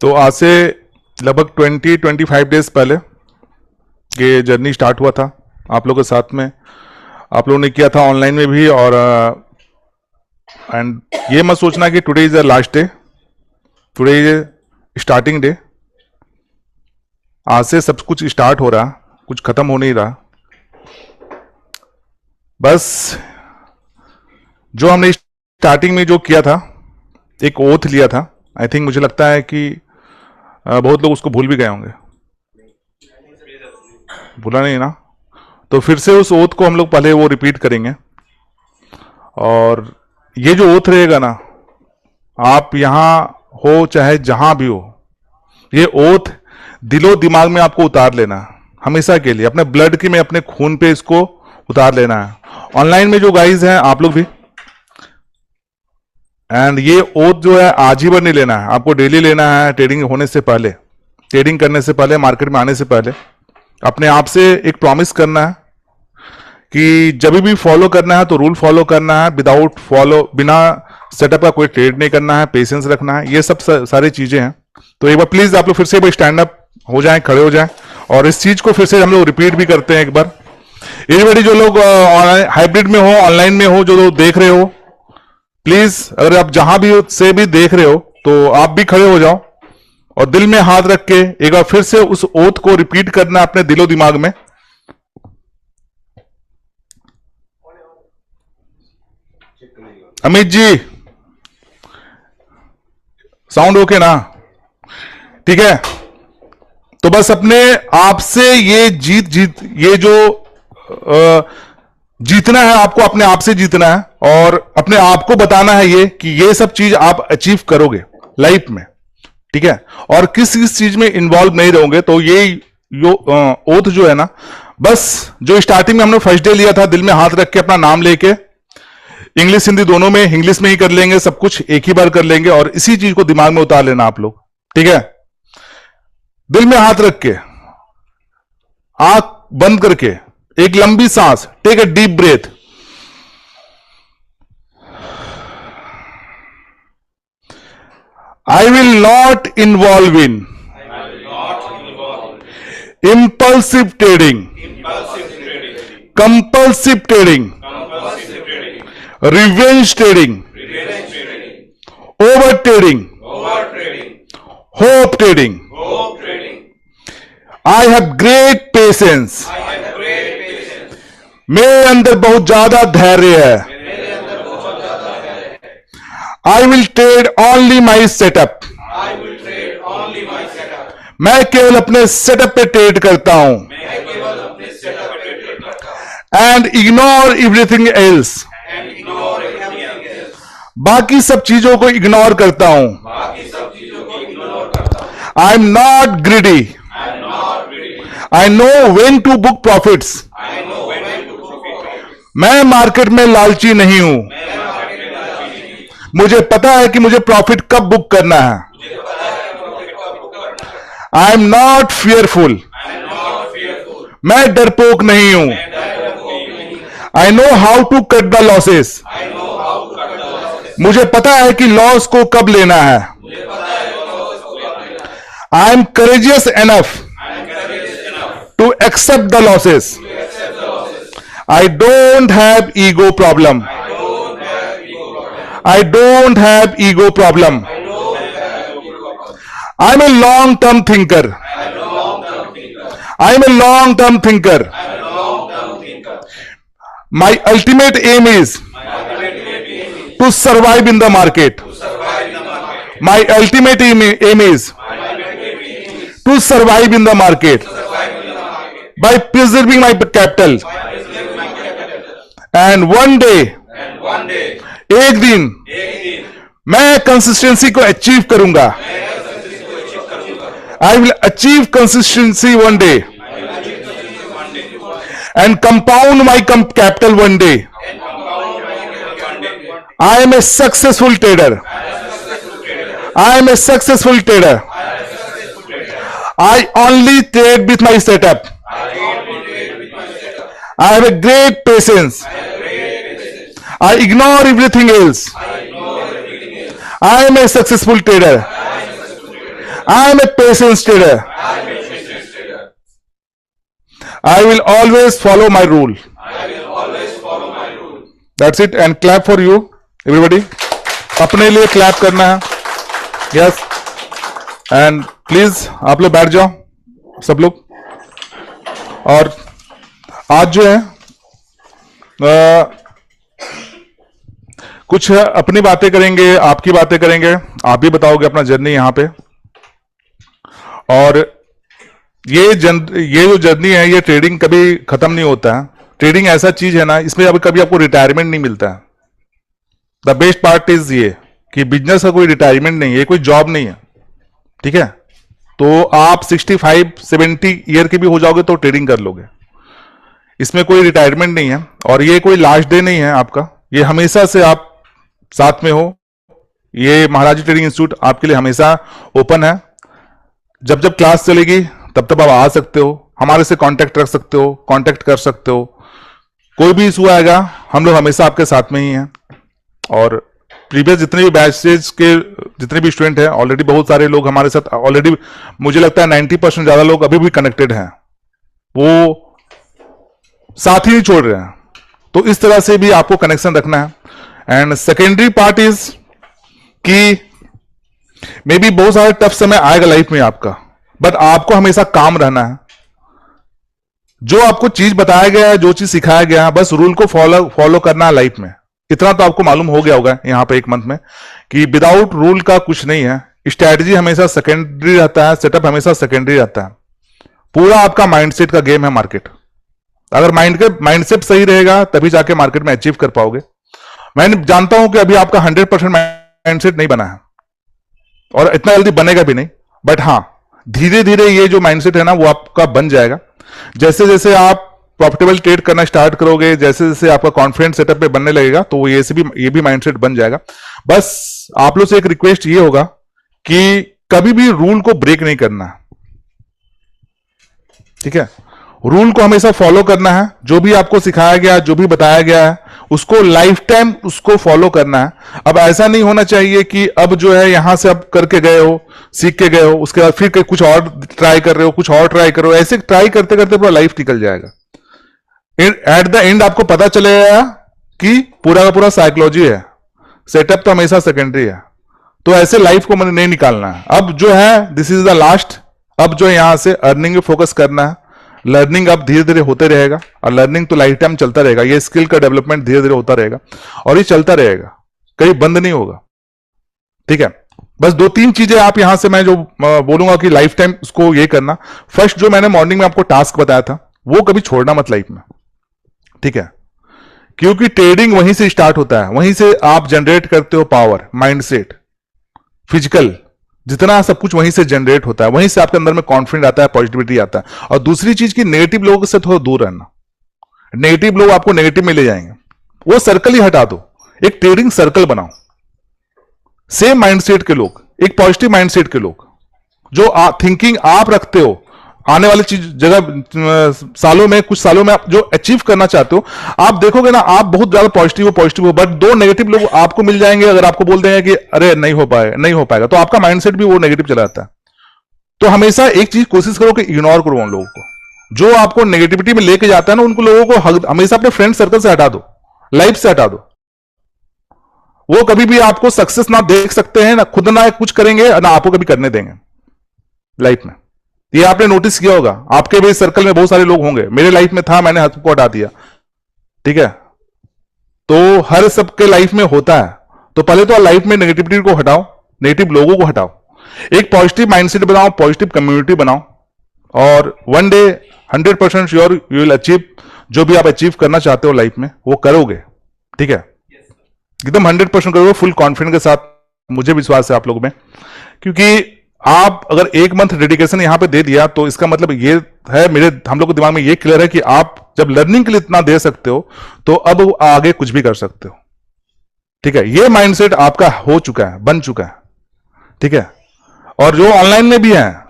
तो आज से लगभग 20-25 डेज पहले ये जर्नी स्टार्ट हुआ था आप लोगों के साथ में। आप लोगों ने किया था ऑनलाइन में भी, और एंड ये मत सोचना कि today is the last day, today is starting day. आज से सब कुछ स्टार्ट हो रहा, कुछ खत्म हो नहीं रहा। बस जो हमने स्टार्टिंग में जो किया था, एक ओथ लिया था, आई थिंक मुझे लगता है कि बहुत लोग उसको भूल भी गए होंगे। भूला नहीं ना? तो फिर से उस ओथ को हम लोग पहले वो रिपीट करेंगे। और ये जो ओथ रहेगा ना, आप यहां हो चाहे जहां भी हो, ये ओथ दिलो दिमाग में आपको उतार लेना है हमेशा के लिए, अपने ब्लड की में, अपने खून पे इसको उतार लेना है। ऑनलाइन में जो गाइज हैं आप लोग भी, एंड ये ओथ जो है आज ही बार नहीं लेना है, आपको डेली लेना है। ट्रेडिंग होने से पहले, ट्रेडिंग करने से पहले, मार्केट में आने से पहले अपने आप से एक प्रॉमिस करना है कि जब भी फॉलो करना है तो रूल फॉलो करना है, विदाउट फॉलो, बिना सेटअप का कोई ट्रेड नहीं करना है, पेशेंस रखना है। ये सब सारी चीजें हैं। तो एक बार प्लीज आप लोग फिर से स्टैंड अप हो जाएं, खड़े हो जाएं, और इस चीज को फिर से हम लोग रिपीट भी करते हैं एक बार। एवरीबॉडी जो लोग हाइब्रिड में हो, ऑनलाइन में हो, जो लोग देख रहे हो, प्लीज अगर आप जहां भी से भी देख रहे हो तो आप भी खड़े हो जाओ और दिल में हाथ रख के एक बार फिर से उस ओथ को रिपीट करना अपने दिलो दिमाग में। अमित जी, साउंड ओके ना? ठीक है। तो बस अपने आप से ये ये जो जीतना है, आपको अपने आप से जीतना है और अपने आप को बताना है ये कि ये सब चीज आप अचीव करोगे लाइफ में, ठीक है। और किस चीज में इन्वॉल्व नहीं रहोगे। तो ये ओथ जो है ना, बस जो स्टार्टिंग में हमने फर्स्ट डे लिया था, दिल में हाथ रख के अपना नाम लेके, इंग्लिश हिंदी दोनों में, इंग्लिश में ही कर लेंगे, सब कुछ एक ही बार कर लेंगे, और इसी चीज को दिमाग में उतार लेना आप लोग, ठीक है। दिल में हाथ रख के, आंख बंद करके, एक लंबी सांस, take a deep breath. I will not involve in impulsive trading, compulsive trading, revenge trading, over trading, hope trading. I have great patience. मेरे अंदर बहुत ज्यादा धैर्य है। I will trade only my setup. मैं केवल अपने सेटअप पे ट्रेड करता हूं। And ignore everything else. बाकी सब चीजों को इग्नोर करता हूं। I am not greedy. I know when to book profits. मैं मार्केट में लालची नहीं हूं। मुझे पता है कि मुझे प्रॉफिट कब बुक करना है। I am not fearful. मैं डरपोक नहीं हूं। I know how to cut the losses. मुझे पता है कि लॉस को कब लेना है। I am courageous enough to accept the losses. I don't have ego problem. I don't have ego problem. I'm a long-term thinker. I'm a long-term thinker. My ultimate aim is to survive in the market. My ultimate aim is to survive in the market by preserving my capital. And one day, एक दिन मैं consistency को achieve करूंगा। I will achieve consistency one day and compound my capital one day. I am a successful trader. I am a successful trader. I only trade with my setup. I have a great patience. I ignore everything else. I am a successful trader. I am a patience trader. I will always follow my rule. That's it. And clap for you, everybody. अपने लिए clap करना है. Yes. And please आप लोग बैठ जाओ सब लोग. और आज जो है कुछ अपनी बातें करेंगे, आपकी बातें करेंगे, आप भी बताओगे अपना जर्नी यहां पे. और ये जो जर्नी है, ये ट्रेडिंग कभी खत्म नहीं होता है. ट्रेडिंग ऐसा चीज है ना, इसमें अभी कभी आपको रिटायरमेंट नहीं मिलता है. द बेस्ट पार्ट इज ये कि बिजनेस का कोई रिटायरमेंट नहीं है, कोई जॉब नहीं है. ठीक है, तो आप 65-70 ईयर के भी हो जाओगे तो ट्रेडिंग कर लोगे. इसमें कोई रिटायरमेंट नहीं है और ये कोई लास्ट डे नहीं है आपका. ये हमेशा से आप साथ में हो. ये महाराज ट्रेडिंग इंस्टीट्यूट आपके लिए हमेशा ओपन है. जब जब क्लास चलेगी तब तब आप आ सकते हो, हमारे से कांटेक्ट रख सकते हो, कांटेक्ट कर सकते हो. कोई भी इशू आएगा हम लोग हमेशा आपके साथ में ही हैं. और प्रीवियस जितने भी बैचेज के जितने भी स्टूडेंट हैं, ऑलरेडी बहुत सारे लोग हमारे साथ ऑलरेडी, मुझे लगता है 90% ज्यादा लोग अभी भी कनेक्टेड हैं, वो साथ ही नहीं छोड़ रहे हैं. तो इस तरह से भी आपको कनेक्शन रखना है. एंड सेकेंडरी पार्ट इज कि मे बी बहुत सारे टफ समय आएगा लाइफ में आपका, बट आपको हमेशा काम रहना है. जो आपको चीज बताया गया है, जो चीज सिखाया गया है, बस रूल को फॉलो करना है लाइफ में. इतना तो आपको मालूम हो गया होगा यहां पे एक मंथ में कि विदाउट रूल का कुछ नहीं है. स्ट्रैटेजी हमेशा सेकेंडरी रहता है, सेटअप हमेशा सेकेंडरी रहता है. पूरा आपका माइंडसेट का गेम है मार्केट. अगर माइंडसेट सही रहेगा तभी जाके मार्केट में अचीव कर पाओगे. मैं जानता हूं कि अभी आपका 100% माइंडसेट नहीं बना है और इतना जल्दी बनेगा भी नहीं, बट हाँ धीरे धीरे ये जो माइंडसेट है ना वो आपका बन जाएगा. जैसे जैसे आप प्रॉफिटेबल ट्रेड करना स्टार्ट करोगे, जैसे जैसे आपका कॉन्फिडेंट सेटअप पे बनने लगेगा, तो ये भी माइंडसेट बन जाएगा. बस आप लोग से एक रिक्वेस्ट ये होगा कि कभी भी रूल को ब्रेक नहीं करना. ठीक है, रूल को हमेशा फॉलो करना है. जो भी आपको सिखाया गया, जो भी बताया गया है, उसको लाइफ टाइम उसको फॉलो करना है. अब ऐसा नहीं होना चाहिए कि अब जो है यहां से आप करके गए हो, सीख के गए हो, उसके बाद फिर कुछ और ट्राई कर रहे हो, कुछ और ट्राई कर रहे हो. ऐसे ट्राई करते करते पूरा लाइफ निकल जाएगा. एट द एंड आपको पता चलेगा कि पूरा का पूरा साइकोलॉजी है, सेटअप तो हमेशा सेकेंडरी है. तो ऐसे लाइफ को मैंने नहीं निकालना है. अब जो है दिस इज द लास्ट. अब जो है यहां से अर्निंग पे फोकस करना है. लर्निंग अब धीरे धीरे होते रहेगा और लर्निंग तो लाइफ टाइम चलता रहेगा. ये स्किल का डेवलपमेंट धीरे धीरे होता रहेगा और ये चलता रहेगा, कहीं बंद नहीं होगा. ठीक है, बस 2-3 चीजें आप यहां से मैं जो बोलूंगा कि लाइफ टाइम उसको ये करना. फर्स्ट जो मैंने मॉर्निंग में आपको टास्क बताया था वो कभी छोड़ना मत लाइफ में. ठीक है, क्योंकि ट्रेडिंग वहीं से स्टार्ट होता है, वहीं से आप जनरेट करते हो पावर, माइंडसेट, फिजिकल, जितना सब कुछ वहीं से जनरेट होता है. वहीं से आपके अंदर में कॉन्फिडेंस आता है, पॉजिटिविटी आता है. और दूसरी चीज की नेगेटिव लोगों से थोड़ा दूर रहना. नेगेटिव लोग आपको नेगेटिव में ले जाएंगे, वो सर्कल ही हटा दो. एक ट्रेडिंग सर्कल बनाओ, सेम माइंडसेट के लोग, एक पॉजिटिव माइंडसेट के लोग, जो थिंकिंग आप रखते हो आने वाली चीज जगह सालों में, कुछ सालों में आप जो अचीव करना चाहते हो, आप देखोगे ना आप बहुत ज्यादा पॉजिटिव हो. बट 2 नेगेटिव लोग आपको मिल जाएंगे. अगर आपको बोल देंगे कि अरे नहीं हो पाएगा, तो आपका माइंडसेट भी वो नेगेटिव चला जाता है. तो हमेशा एक चीज कोशिश करो कि इग्नोर करो उन लोगों को जो आपको नेगेटिविटी में लेके जाता है ना. उनको लोगों को हमेशा अपने फ्रेंड सर्कल से हटा दो, लाइफ से हटा दो. वो कभी भी आपको सक्सेस ना देख सकते हैं, ना खुद ना कुछ करेंगे, ना आपको कभी करने देंगे लाइफ में. ये आपने नोटिस किया होगा, आपके भी सर्कल में बहुत सारे लोग होंगे. मेरे लाइफ में था, मैंने सबको हटा दिया. ठीक है, तो हर सबके लाइफ में होता है. तो पहले तो लाइफ में नेगेटिविटी को हटाओ, नेगेटिव लोगों को हटाओ, एक पॉजिटिव माइंडसेट बनाओ, पॉजिटिव कम्युनिटी बनाओ, और one day 100% sure you will achieve. जो भी आप अचीव करना चाहते हो लाइफ में वो करोगे. ठीक है, एकदम 100% करोगे, फुल कॉन्फिडेंस के साथ. मुझे विश्वास है आप लोगों में, क्योंकि आप अगर 1 मंथ डेडिकेशन यहां पे दे दिया तो इसका मतलब ये है, हम लोग के दिमाग में ये क्लियर है कि आप जब लर्निंग के लिए इतना दे सकते हो तो अब आगे कुछ भी कर सकते हो. ठीक है, ये माइंडसेट आपका हो चुका है, बन चुका है. ठीक है, और जो ऑनलाइन में भी है,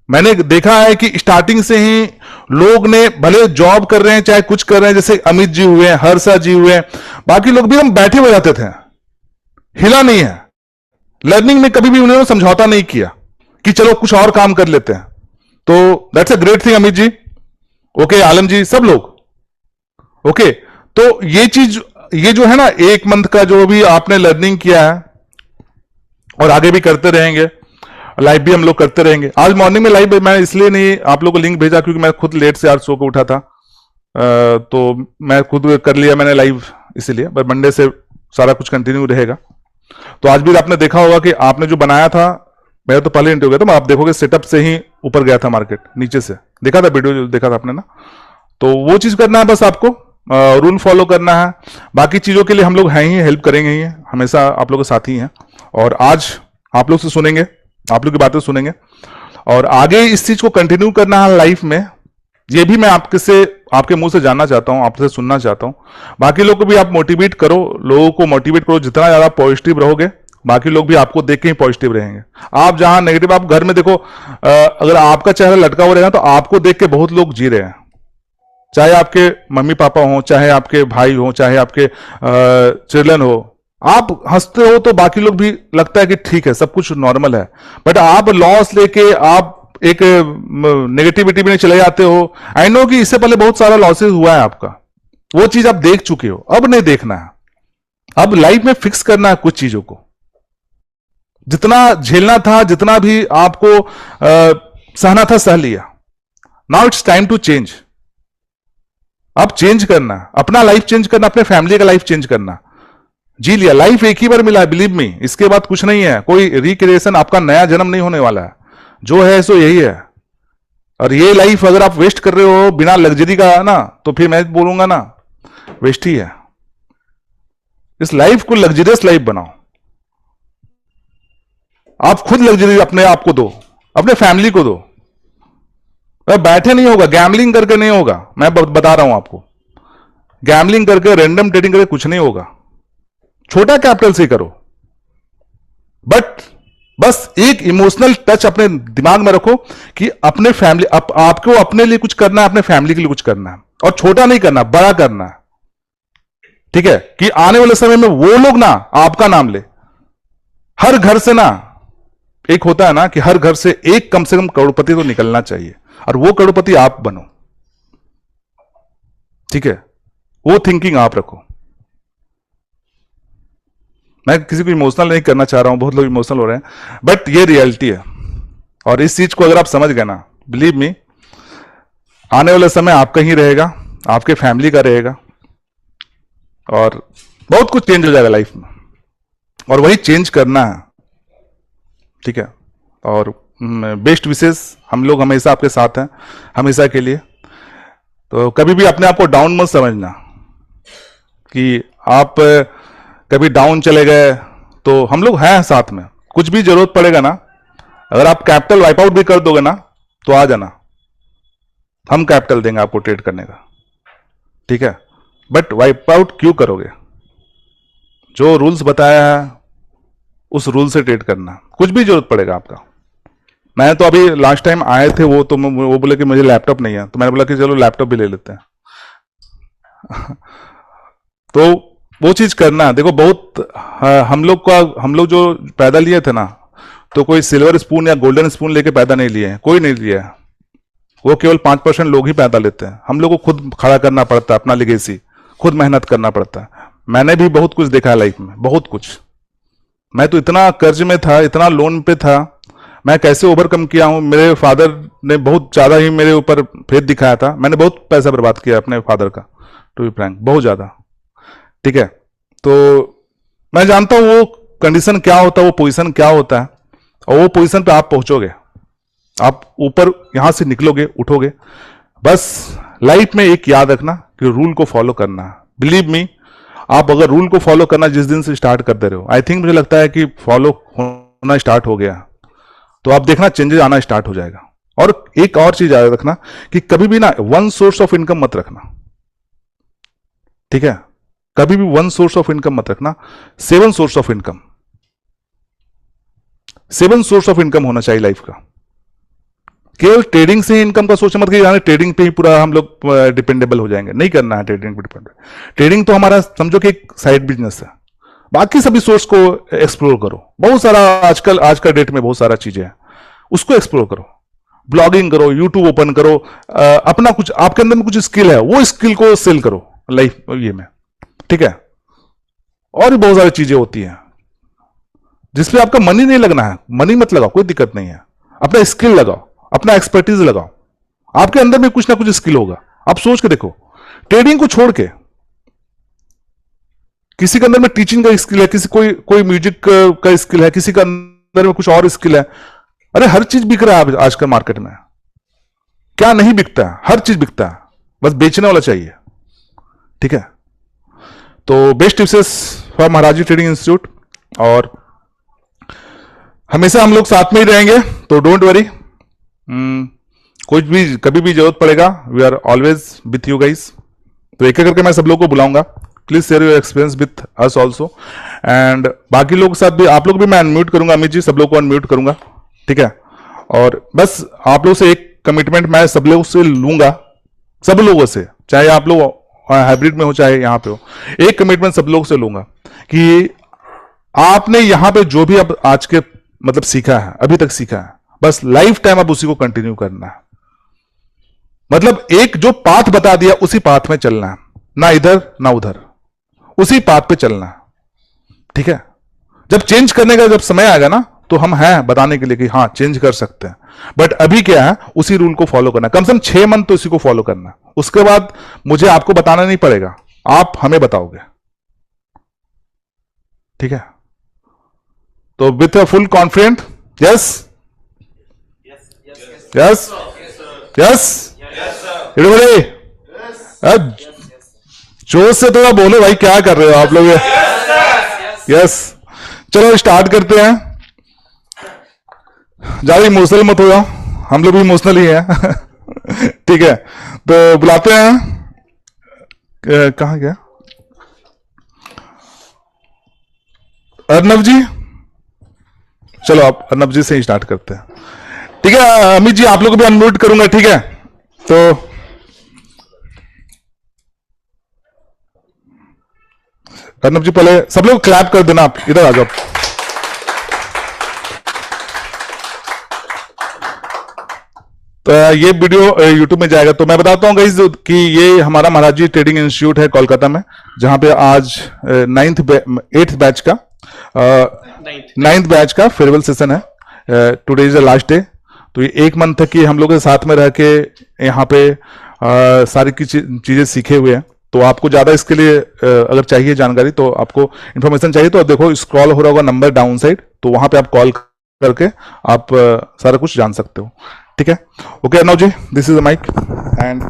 मैंने देखा है कि स्टार्टिंग से ही लोग ने भले जॉब कर रहे हैं चाहे कुछ कर रहे हैं, जैसे अमित जी हुए, हर्षा जी हुए, बाकी लोग भी हम बैठे हुए जाते थे, हिला नहीं है. लर्निंग में कभी भी उन्होंने समझौता नहीं किया कि चलो कुछ और काम कर लेते हैं। तो that's a great thing Amit ji, okay, Alam ji, सब लोग, ओके। तो ये चीज, ये जो है ना, एक मंथ का जो भी आपने लर्निंग किया है और आगे भी करते रहेंगे, लाइव भी हम लोग करते रहेंगे। आज मॉर्निंग में लाइव मैं इसलिए नहीं आप लोग को लिंक भेजा क्योंकि मैं खुद लेट से आज सो को उठा था, तो मैं खुद कर लिया मैंने लाइव इसीलिए, पर मंडे से सारा कुछ कंटिन्यू रहेगा। तो आज भी आपने देखा होगा कि आपने जो बनाया था, मेरा तो पहले इंटरव्यू गया था, आप देखोगे सेटअप से ही ऊपर गया था मार्केट, नीचे से देखा था वीडियो जो देखा था आपने ना। तो वो चीज करना है बस आपको, रूल फॉलो करना है। बाकी चीजों के लिए हम लोग हैं ही, हेल्प करेंगे ही, हमेशा आप लोग के साथ ही हैं। और आज आप लोग से सुनेंगे, आप लोग की बातें सुनेंगे और आगे इस चीज को कंटिन्यू करना है लाइफ में। ये भी मैं आपके मुंह से जानना चाहता हूं, आपसे सुनना चाहता हूं। बाकी लोग को भी आप मोटिवेट करो, लोगों को मोटिवेट करो। जितना ज्यादा पॉजिटिव रहोगे, बाकी लोग भी आपको देख के ही पॉजिटिव रहेंगे। आप जहां नेगेटिव, आप घर में देखो, अगर आपका चेहरा लटका हुआ रहेगा तो आपको देख के बहुत लोग जी रहे हैं, चाहे आपके मम्मी पापा हो, चाहे आपके भाई हो, चाहे आपके चिल्ड्रन हो। आप हंसते हो तो बाकी लोग भी लगता है कि ठीक है, सब कुछ नॉर्मल है। बट आप लॉस लेके आप एक नेगेटिविटी में चले जाते हो। आई नो कि इससे पहले बहुत सारा लॉसेस हुआ है आपका, वो चीज आप देख चुके हो, अब नहीं देखना है। अब लाइफ में फिक्स करना है कुछ चीजों को। जितना झेलना था, जितना भी आपको सहना था, सह लिया। Now it's time to change. अब चेंज करना, अपना लाइफ चेंज करना, अपने फैमिली का लाइफ चेंज करना। जी लिया, लाइफ एक ही बार मिला है, बिलीव मी, इसके बाद कुछ नहीं है। कोई रिक्रिएशन, आपका नया जन्म नहीं होने वाला है। जो है सो यही है। और ये लाइफ अगर आप वेस्ट कर रहे हो बिना लग्जरी का ना, तो फिर मैं बोलूंगा ना, वेस्ट ही है। इस लाइफ को लग्जरियस लाइफ बनाओ। आप खुद लग्जरी अपने आप को दो, अपने फैमिली को दो। बैठे नहीं होगा, गैम्बलिंग करके नहीं होगा, मैं बता रहा हूं आपको। गैम्बलिंग करके, रैंडम ट्रेडिंग करके कुछ नहीं होगा। छोटा कैपिटल से करो, बट बस एक इमोशनल टच अपने दिमाग में रखो कि अपने फैमिली, आपको अपने लिए कुछ करना है, अपने फैमिली के लिए कुछ करना है। और छोटा नहीं करना, बड़ा करना है, ठीक है? कि आने वाले समय में वो लोग ना आपका नाम ले। हर घर से ना, एक होता है ना कि हर घर से एक कम से कम करोड़पति तो निकलना चाहिए, और वो करोड़पति आप बनो, ठीक है? वो थिंकिंग आप रखो। मैं किसी को इमोशनल नहीं करना चाह रहा हूं, बहुत लोग इमोशनल हो रहे हैं, बट ये रियलिटी है। और इस चीज को अगर आप समझ गए ना, बिलीव मी, आने वाला समय आपका ही रहेगा, आपके फैमिली का रहेगा, और बहुत कुछ चेंज हो जाएगा लाइफ में। और वही चेंज करना है, ठीक है? और बेस्ट विशेष, हम लोग हमेशा आपके साथ हैं, हमेशा के लिए। तो कभी भी अपने आप को डाउन मत समझना कि आप कभी डाउन चले गए, तो हम लोग हैं साथ में। कुछ भी जरूरत पड़ेगा ना, अगर आप कैपिटल वाइप आउट भी कर दोगे ना, तो आ जाना, हम कैपिटल देंगे आपको ट्रेड करने का, ठीक है? बट वाइप आउट क्यों करोगे? जो रूल्स बताया है उस रूल से ट्रेड करना। कुछ भी जरूरत पड़ेगा आपका। मैं तो अभी लास्ट टाइम आए थे वो बोले कि मुझे लैपटॉप नहीं है, तो मैंने बोला कि चलो लैपटॉप भी ले लेते हैं। तो वो चीज करना। देखो बहुत हम लोग जो पैदा लिए थे ना, तो कोई सिल्वर स्पून या गोल्डन स्पून लेके पैदा नहीं लिए हैं, कोई नहीं लिया है। वो केवल 5% लोग ही पैदा लेते हैं। हम लोग को खुद खड़ा करना पड़ता है अपना लेगेसी, खुद मेहनत करना पड़ता है। मैंने भी बहुत कुछ देखा है लाइफ में, बहुत कुछ। मैं तो इतना कर्ज में था, इतना लोन पे था, मैं कैसे ओवरकम किया हूं। मेरे फादर ने बहुत ज्यादा ही मेरे ऊपर फेथ दिखाया था। मैंने बहुत पैसा बर्बाद किया अपने फादर का, टू बी फ्रैंक, बहुत ज्यादा, ठीक है? तो मैं जानता हूं वो कंडीशन क्या होता है, वो पोजीशन क्या होता है, और वो पोजीशन पे आप पहुंचोगे, आप ऊपर यहां से निकलोगे, उठोगे। बस लाइफ में एक याद रखना कि रूल को फॉलो करना है। बिलीव मी, आप अगर रूल को फॉलो करना जिस दिन से स्टार्ट कर दे रहे हो, आई थिंक मुझे लगता है कि फॉलो होना स्टार्ट हो गया, तो आप देखना चेंजेस आना स्टार्ट हो जाएगा। और एक और चीज याद रखना कि कभी भी ना वन सोर्स ऑफ इनकम मत रखना, ठीक है? कभी भी वन सोर्स ऑफ इनकम मत रखना, 7 source of income, 7 source of income होना चाहिए लाइफ का। केवल ट्रेडिंग से ही इनकम का सोच मत कि यानी ट्रेडिंग पे ही पूरा हम लोग डिपेंडेबल हो जाएंगे, नहीं करना है ट्रेडिंग पे डिपेंड। ट्रेडिंग तो हमारा समझो कि एक साइड बिजनेस है, बाकी सभी सोर्स को एक्सप्लोर करो। बहुत सारा आज का डेट में बहुत सारा चीजें हैं, उसको एक्सप्लोर करो, ब्लॉगिंग करो, यूट्यूब ओपन करो, अपना कुछ आपके अंदर में कुछ स्किल है वो स्किल को सेल करो लाइफ ये में, ठीक है। और भी बहुत सारी चीजें होती हैं जिसपे आपका मनी नहीं लगना है, मनी मत लगाओ, कोई दिक्कत नहीं है, अपना स्किल लगाओ, अपना एक्सपर्टीज लगाओ, आपके अंदर में कुछ ना कुछ स्किल होगा। आप सोच के देखो, ट्रेडिंग को छोड़ के किसी के अंदर में टीचिंग का स्किल है, किसी कोई म्यूजिक का स्किल है, किसी के अंदर में कुछ और स्किल है। अरे हर चीज बिक रहा है आजकल मार्केट में, क्या नहीं बिकता है, हर चीज बिकता है, बस बेचने वाला चाहिए, ठीक है। तो best tips for Maharaji trading institute, और हमेशा हम लोग साथ में ही रहेंगे, तो डोंट वरी, कुछ भी कभी भी जरूरत पड़ेगा, we are always with you guys. तो एक एक करके मैं सब लोगों को बुलाऊंगा, please share your experience with us also, and बाकी लोग के साथ भी, आप लोग भी मैं अनम्यूट करूंगा, अमित जी सब लोग को अनम्यूट करूंगा, ठीक है। और बस आप लोग से एक कमिटमेंट मैं सब लोगों से लूंगा, सब लोगों से, चाहे आप लोग हाइब्रिड में हो चाहे यहां पे हो, एक कमिटमेंट सब लोगों से लूंगा कि आपने यहां पे जो भी अब आज के मतलब सीखा है, अभी तक सीखा है, बस लाइफ टाइम आप उसी को कंटिन्यू करना है। मतलब एक जो पाथ बता दिया उसी पाथ में चलना है, ना इधर ना उधर, उसी पाथ पे चलना है, ठीक है। जब चेंज करने का जब समय आएगा ना, तो हम हैं बताने के लिए कि हाँ चेंज कर सकते हैं, बट अभी क्या है, उसी रूल को फॉलो करना, कम से कम 6 मंथ तो इसी को फॉलो करना, उसके बाद मुझे आपको बताना नहीं पड़ेगा, आप हमें बताओगे, ठीक है। तो with a full confident, yes yes yes everybody, जोश से थोड़ा बोलो भाई, क्या कर रहे हो आप लोग, यस। चलो स्टार्ट करते हैं, ज्यादा इमोशनल मत हो जाओ, हम लोग भी इमोशनल ही हैं ठीक है। तो बुलाते हैं, कहां गया अर्नब जी, चलो आप अर्नब जी से ही स्टार्ट करते हैं, ठीक है। अमित जी आप लोग को भी अनम्यूट करूंगा, ठीक है। तो अर्नब जी पहले सब लोग क्लैप कर देना, आप इधर आ जाओ। तो ये वीडियो YouTube में जाएगा, तो मैं बताता हूँ गाइस कि ये हमारा महाराजी ट्रेडिंग इंस्टीट्यूट है कोलकाता में, जहां पे आज 8th बैच का फेयरवेल सेशन है, today is the last day. तो ये 1 मंथ तक की हम लोग के साथ में रह के यहाँ पे सारी की चीजें सीखे हुए हैं। तो आपको ज्यादा इसके लिए अगर चाहिए जानकारी, तो आपको इन्फॉर्मेशन चाहिए, तो देखो स्क्रॉल हो रहा होगा नंबर डाउन साइड, तो वहां पे आप कॉल करके आप सारा कुछ जान सकते हो, ठीक है। Okay Arnav ji, this is the mic and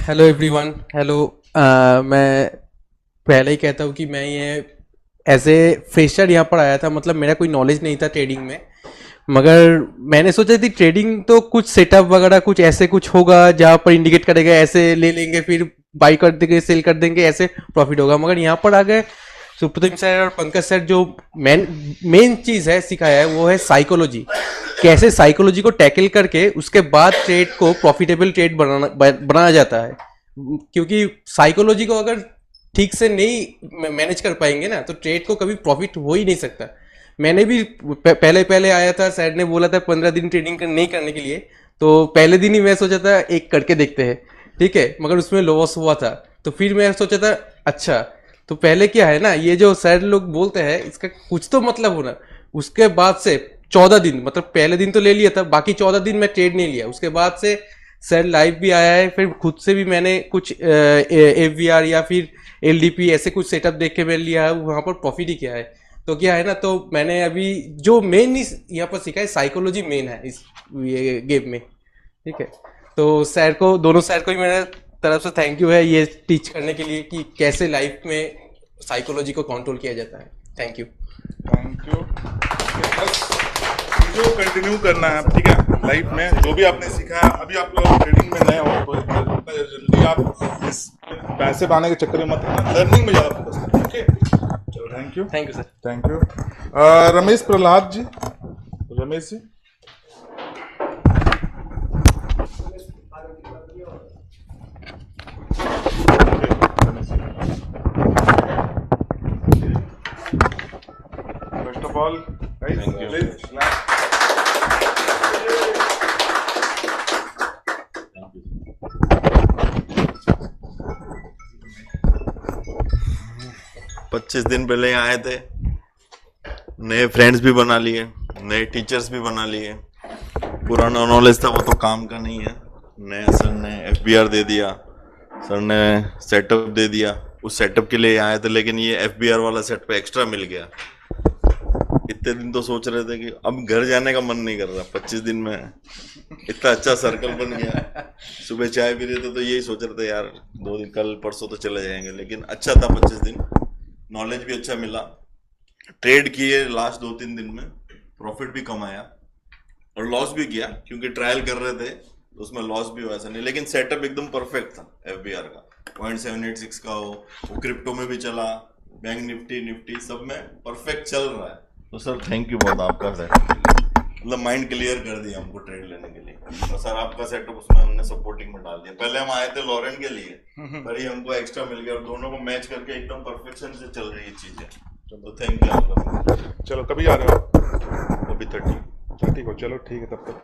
hello everyone, hello. मैं पहले ही कहता हूँ कि मैं ये एज ए फ्रेशर यहाँ पर आया था, मतलब मेरा कोई नॉलेज नहीं था ट्रेडिंग में, मगर मैंने सोचा थी ट्रेडिंग तो कुछ सेटअप वगैरह कुछ ऐसे कुछ होगा जहाँ पर इंडिकेट करेगा, ऐसे ले लेंगे फिर बाई कर देंगे सेल कर देंगे, ऐसे प्रॉफिट होगा। मगर यहाँ पर आ गए सुप्रतिम सर और पंकज सर, जो मेन चीज़ है सिखाया है वो है साइकोलॉजी, कैसे साइकोलॉजी को टैकल करके उसके बाद ट्रेड को प्रॉफिटेबल ट्रेड बनाया जाता है। क्योंकि साइकोलॉजी को अगर ठीक से नहीं मैनेज कर पाएंगे ना, तो ट्रेड को कभी प्रॉफिट हो ही नहीं सकता। मैंने भी पहले आया था, सर ने बोला था 15 दिन ट्रेडिंग नहीं करने के लिए, तो पहले दिन ही मैं सोचा था एक करके देखते हैं, ठीक है, मगर उसमें लॉस हुआ था। तो फिर मैं सोचा था अच्छा, तो पहले क्या है ना, ये जो सर लोग बोलते हैं इसका कुछ तो मतलब होना। उसके बाद से 14 दिन, मतलब पहले दिन तो ले लिया था, बाकी 14 दिन मैं ट्रेड नहीं लिया। उसके बाद से सर लाइव भी आया है, फिर खुद से भी मैंने कुछ FVR या फिर LDP ऐसे कुछ सेटअप देख के मैं लिया है, वहाँ पर प्रॉफिट ही किया है। तो क्या है ना, तो मैंने अभी जो मेन यहाँ पर सीखा है, साइकोलॉजी मेन है इस ये गेम में, ठीक है। तो सर को, दोनों सर को ही मेरे तरफ से थैंक यू है ये टीच करने के लिए कि कैसे लाइफ में साइकोलॉजी को कंट्रोल किया जाता है। Thank you. जो कंटिन्यू करना है, ठीक है, लाइफ में जो भी आपने सीखा है। अभी आप लोग ट्रेडिंग में नए हो तो जल्दी आप इस पैसे पाने के चक्कर में मत रहना, लर्निंग में ज्यादा फोकस करें, ओके। चलो thank you sir, thank you. Ramesh Prahlad ji, Ramesh ji ball. Guys, Thank you. please clap. 25 दिन पहले यहाँ आए थे, नए फ्रेंड्स भी बना लिए, नए टीचर्स भी बना लिए। पुराना नॉलेज था वो तो काम का नहीं है। नए सर ने FBR दे दिया, सर ने सेटअप दे दिया, उस सेटअप के लिए आए थे, लेकिन ये FBR वाला सेटअप एक्स्ट्रा मिल गया। इतने दिन तो सोच रहे थे कि अब घर जाने का मन नहीं कर रहा। 25 दिन में इतना अच्छा सर्कल बन गया। सुबह चाय पी रहे थे तो यही सोच रहे थे यार 2 दिन कल परसों तो चले जाएंगे, लेकिन अच्छा था 25 दिन। नॉलेज भी अच्छा मिला, ट्रेड किए लास्ट 2-3 दिन में, प्रॉफिट भी कमाया और लॉस भी किया क्योंकि ट्रायल कर रहे थे तो उसमें लॉस भी हुआ, ऐसा नहीं। लेकिन सेटअप एकदम परफेक्ट था FBR का, 0.786 का हो, वो क्रिप्टो में भी चला, बैंक निफ्टी सब में परफेक्ट चल रहा है। तो सर थैंक यू बहुत आपका सर, मतलब माइंड क्लियर कर दिया हमको ट्रेड लेने के लिए। और सर आपका सेटअप उसमें हमने सपोर्टिंग में डाल दिया। पहले हम आए थे लॉरेन के लिए, पर ये हमको एक्स्ट्रा मिल गया और दोनों को मैच करके एकदम परफेक्शन से चल रही है चीजें। तो थैंक यू आपका। चलो कभी आ रहे हो? अभी 30 को चलो ठीक है, तब तक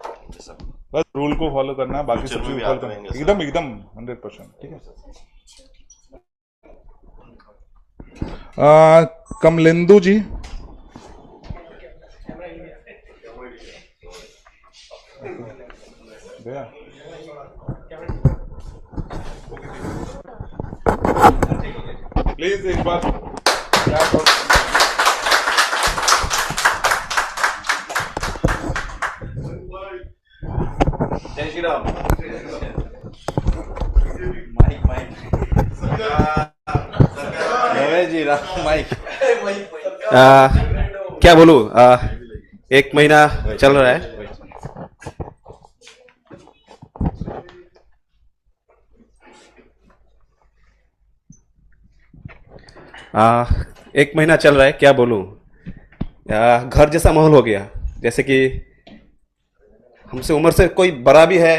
बस रूल को फॉलो करना है, बाकी सब चीज फॉलो करना एकदम एकदम 100%। ठीक है। कमलेंदु जी, गया प्लीज एक बार जय श्री राम। रमेश जी राम माइक। क्या बोलूं, 1 महीना चल रहा है। एक महीना चल रहा है, क्या बोलूं, घर जैसा माहौल हो गया। जैसे कि हमसे उम्र से कोई बड़ा भी है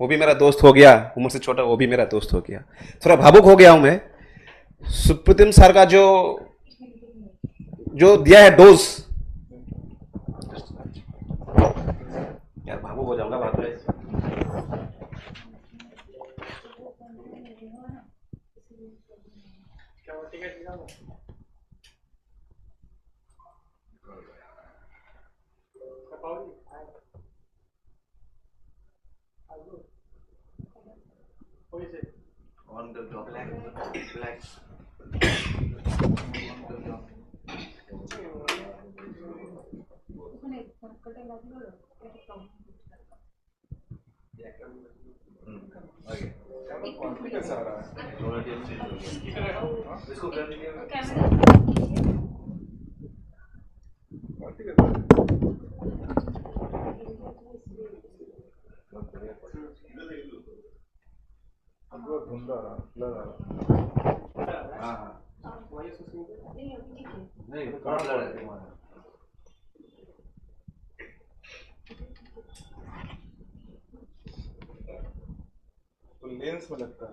वो भी मेरा दोस्त हो गया, उम्र से छोटा वो भी मेरा दोस्त हो गया। थोड़ा भावुक हो गया हूं मैं। सुप्रीतिम सर का जो दिया है डोज, यार भावुक हो जाऊंगा बात में। तो लेंस में लगता है।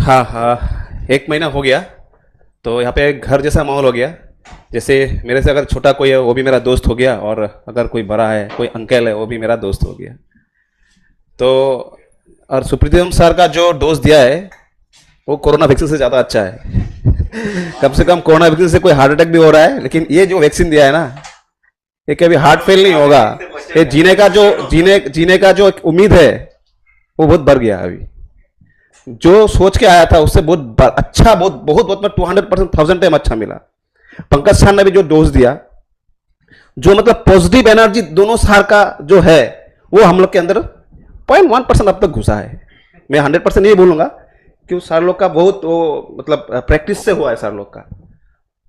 हाँ, 1 महीना हो गया तो यहाँ पे घर जैसा माहौल हो गया। जैसे मेरे से अगर छोटा कोई है वो भी मेरा दोस्त हो गया, और अगर कोई बड़ा है, कोई अंकल है, वो भी मेरा दोस्त हो गया। तो और सुप्रीतिम सर का जो डोज दिया है वो कोरोना वैक्सीन से ज़्यादा अच्छा है। कम से कम कोरोना वैक्सीन से कोई हार्ट अटैक भी हो रहा है, लेकिन ये जो वैक्सीन दिया है ना, ये कभी हार्ट फेल नहीं होगा। ये जीने का जो उम्मीद है वो बहुत बढ़ गया अभी। जो सोच के आया था उससे बहुत अच्छा, बहुत बहुत बहुत 200% 1000 टाइम अच्छा मिला। पंकज सर ने भी जो डोज दिया, जो मतलब पॉजिटिव एनर्जी दोनों सार का जो है, वो हम लोग के अंदर 0.1% अब तक घुसा है। मैं 100% नहीं बोलूंगा कि सर लोग का बहुत वो मतलब प्रैक्टिस से हुआ है सर लोग का।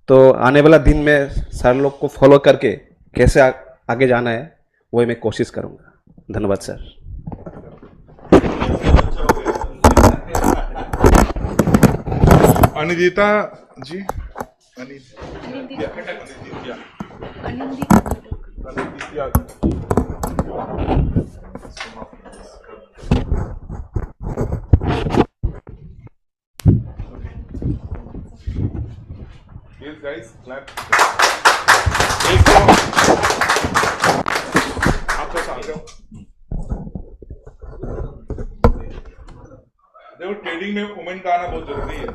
तो आने वाला दिन में सर लोग को फॉलो करके कैसे आगे जाना है वही मैं कोशिश करूंगा। धन्यवाद सर। अनिदिता जी, guys, clap. एक तो आप तो आ जाओ। देखो, ट्रेडिंग में वुमेन का आना बहुत जरूरी है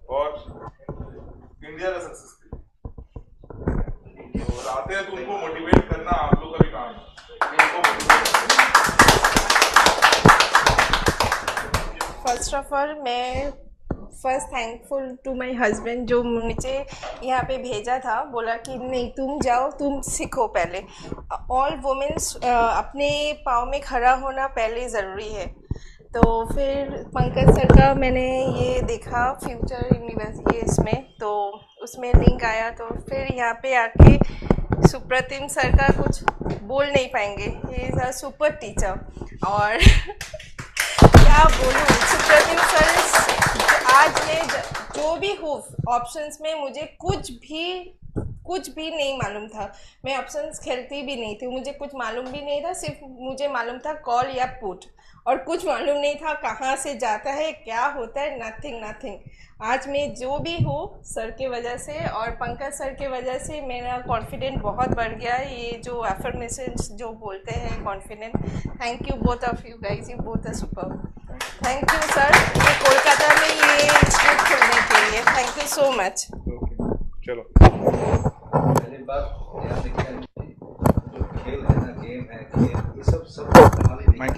और इंडिया का सक्सेस के लिए। और आते हैं तो उनको मोटिवेट करना आप लोग का भी काम है। फर्स्ट ऑफ ऑल मैं first thankful to my husband जो मुझे यहाँ पे भेजा था, बोला कि नहीं तुम जाओ, तुम सीखो पहले। ऑल वुमेन्स अपने पाँव में खड़ा होना पहले ज़रूरी है। तो फिर पंकज सर का मैंने ये देखा फ्यूचर यूनिवर्सिटी इसमें, तो उसमें लिंक आया, तो फिर यहाँ पे आके सुप्रतिम सर का कुछ बोल नहीं पाएंगे, he is a super teacher. और क्या बोलूँ, सुप्रतिम सर आज मैं जो भी हूँ ऑप्शंस में, मुझे कुछ भी नहीं मालूम था। मैं ऑप्शंस खेलती भी नहीं थी, मुझे कुछ मालूम भी नहीं था। सिर्फ मुझे मालूम था कॉल या पुट, और कुछ मालूम नहीं था कहाँ से जाता है, क्या होता है, नथिंग। आज मैं जो भी हूँ सर के वजह से और पंकज सर के वजह से मेरा कॉन्फिडेंट बहुत बढ़ गया है। ये जो एफर्मेशन जो बोलते हैं confident, thank you both of you guys, you both are super. Thank you sir, ये कोलकाता में ये स्कूल खोलने के लिए, थैंक यू सो मच। चलो, पहली बात ध्यान रखिए, जो खेल है ना, गेम है, खेल, ये सब संभालने नहीं।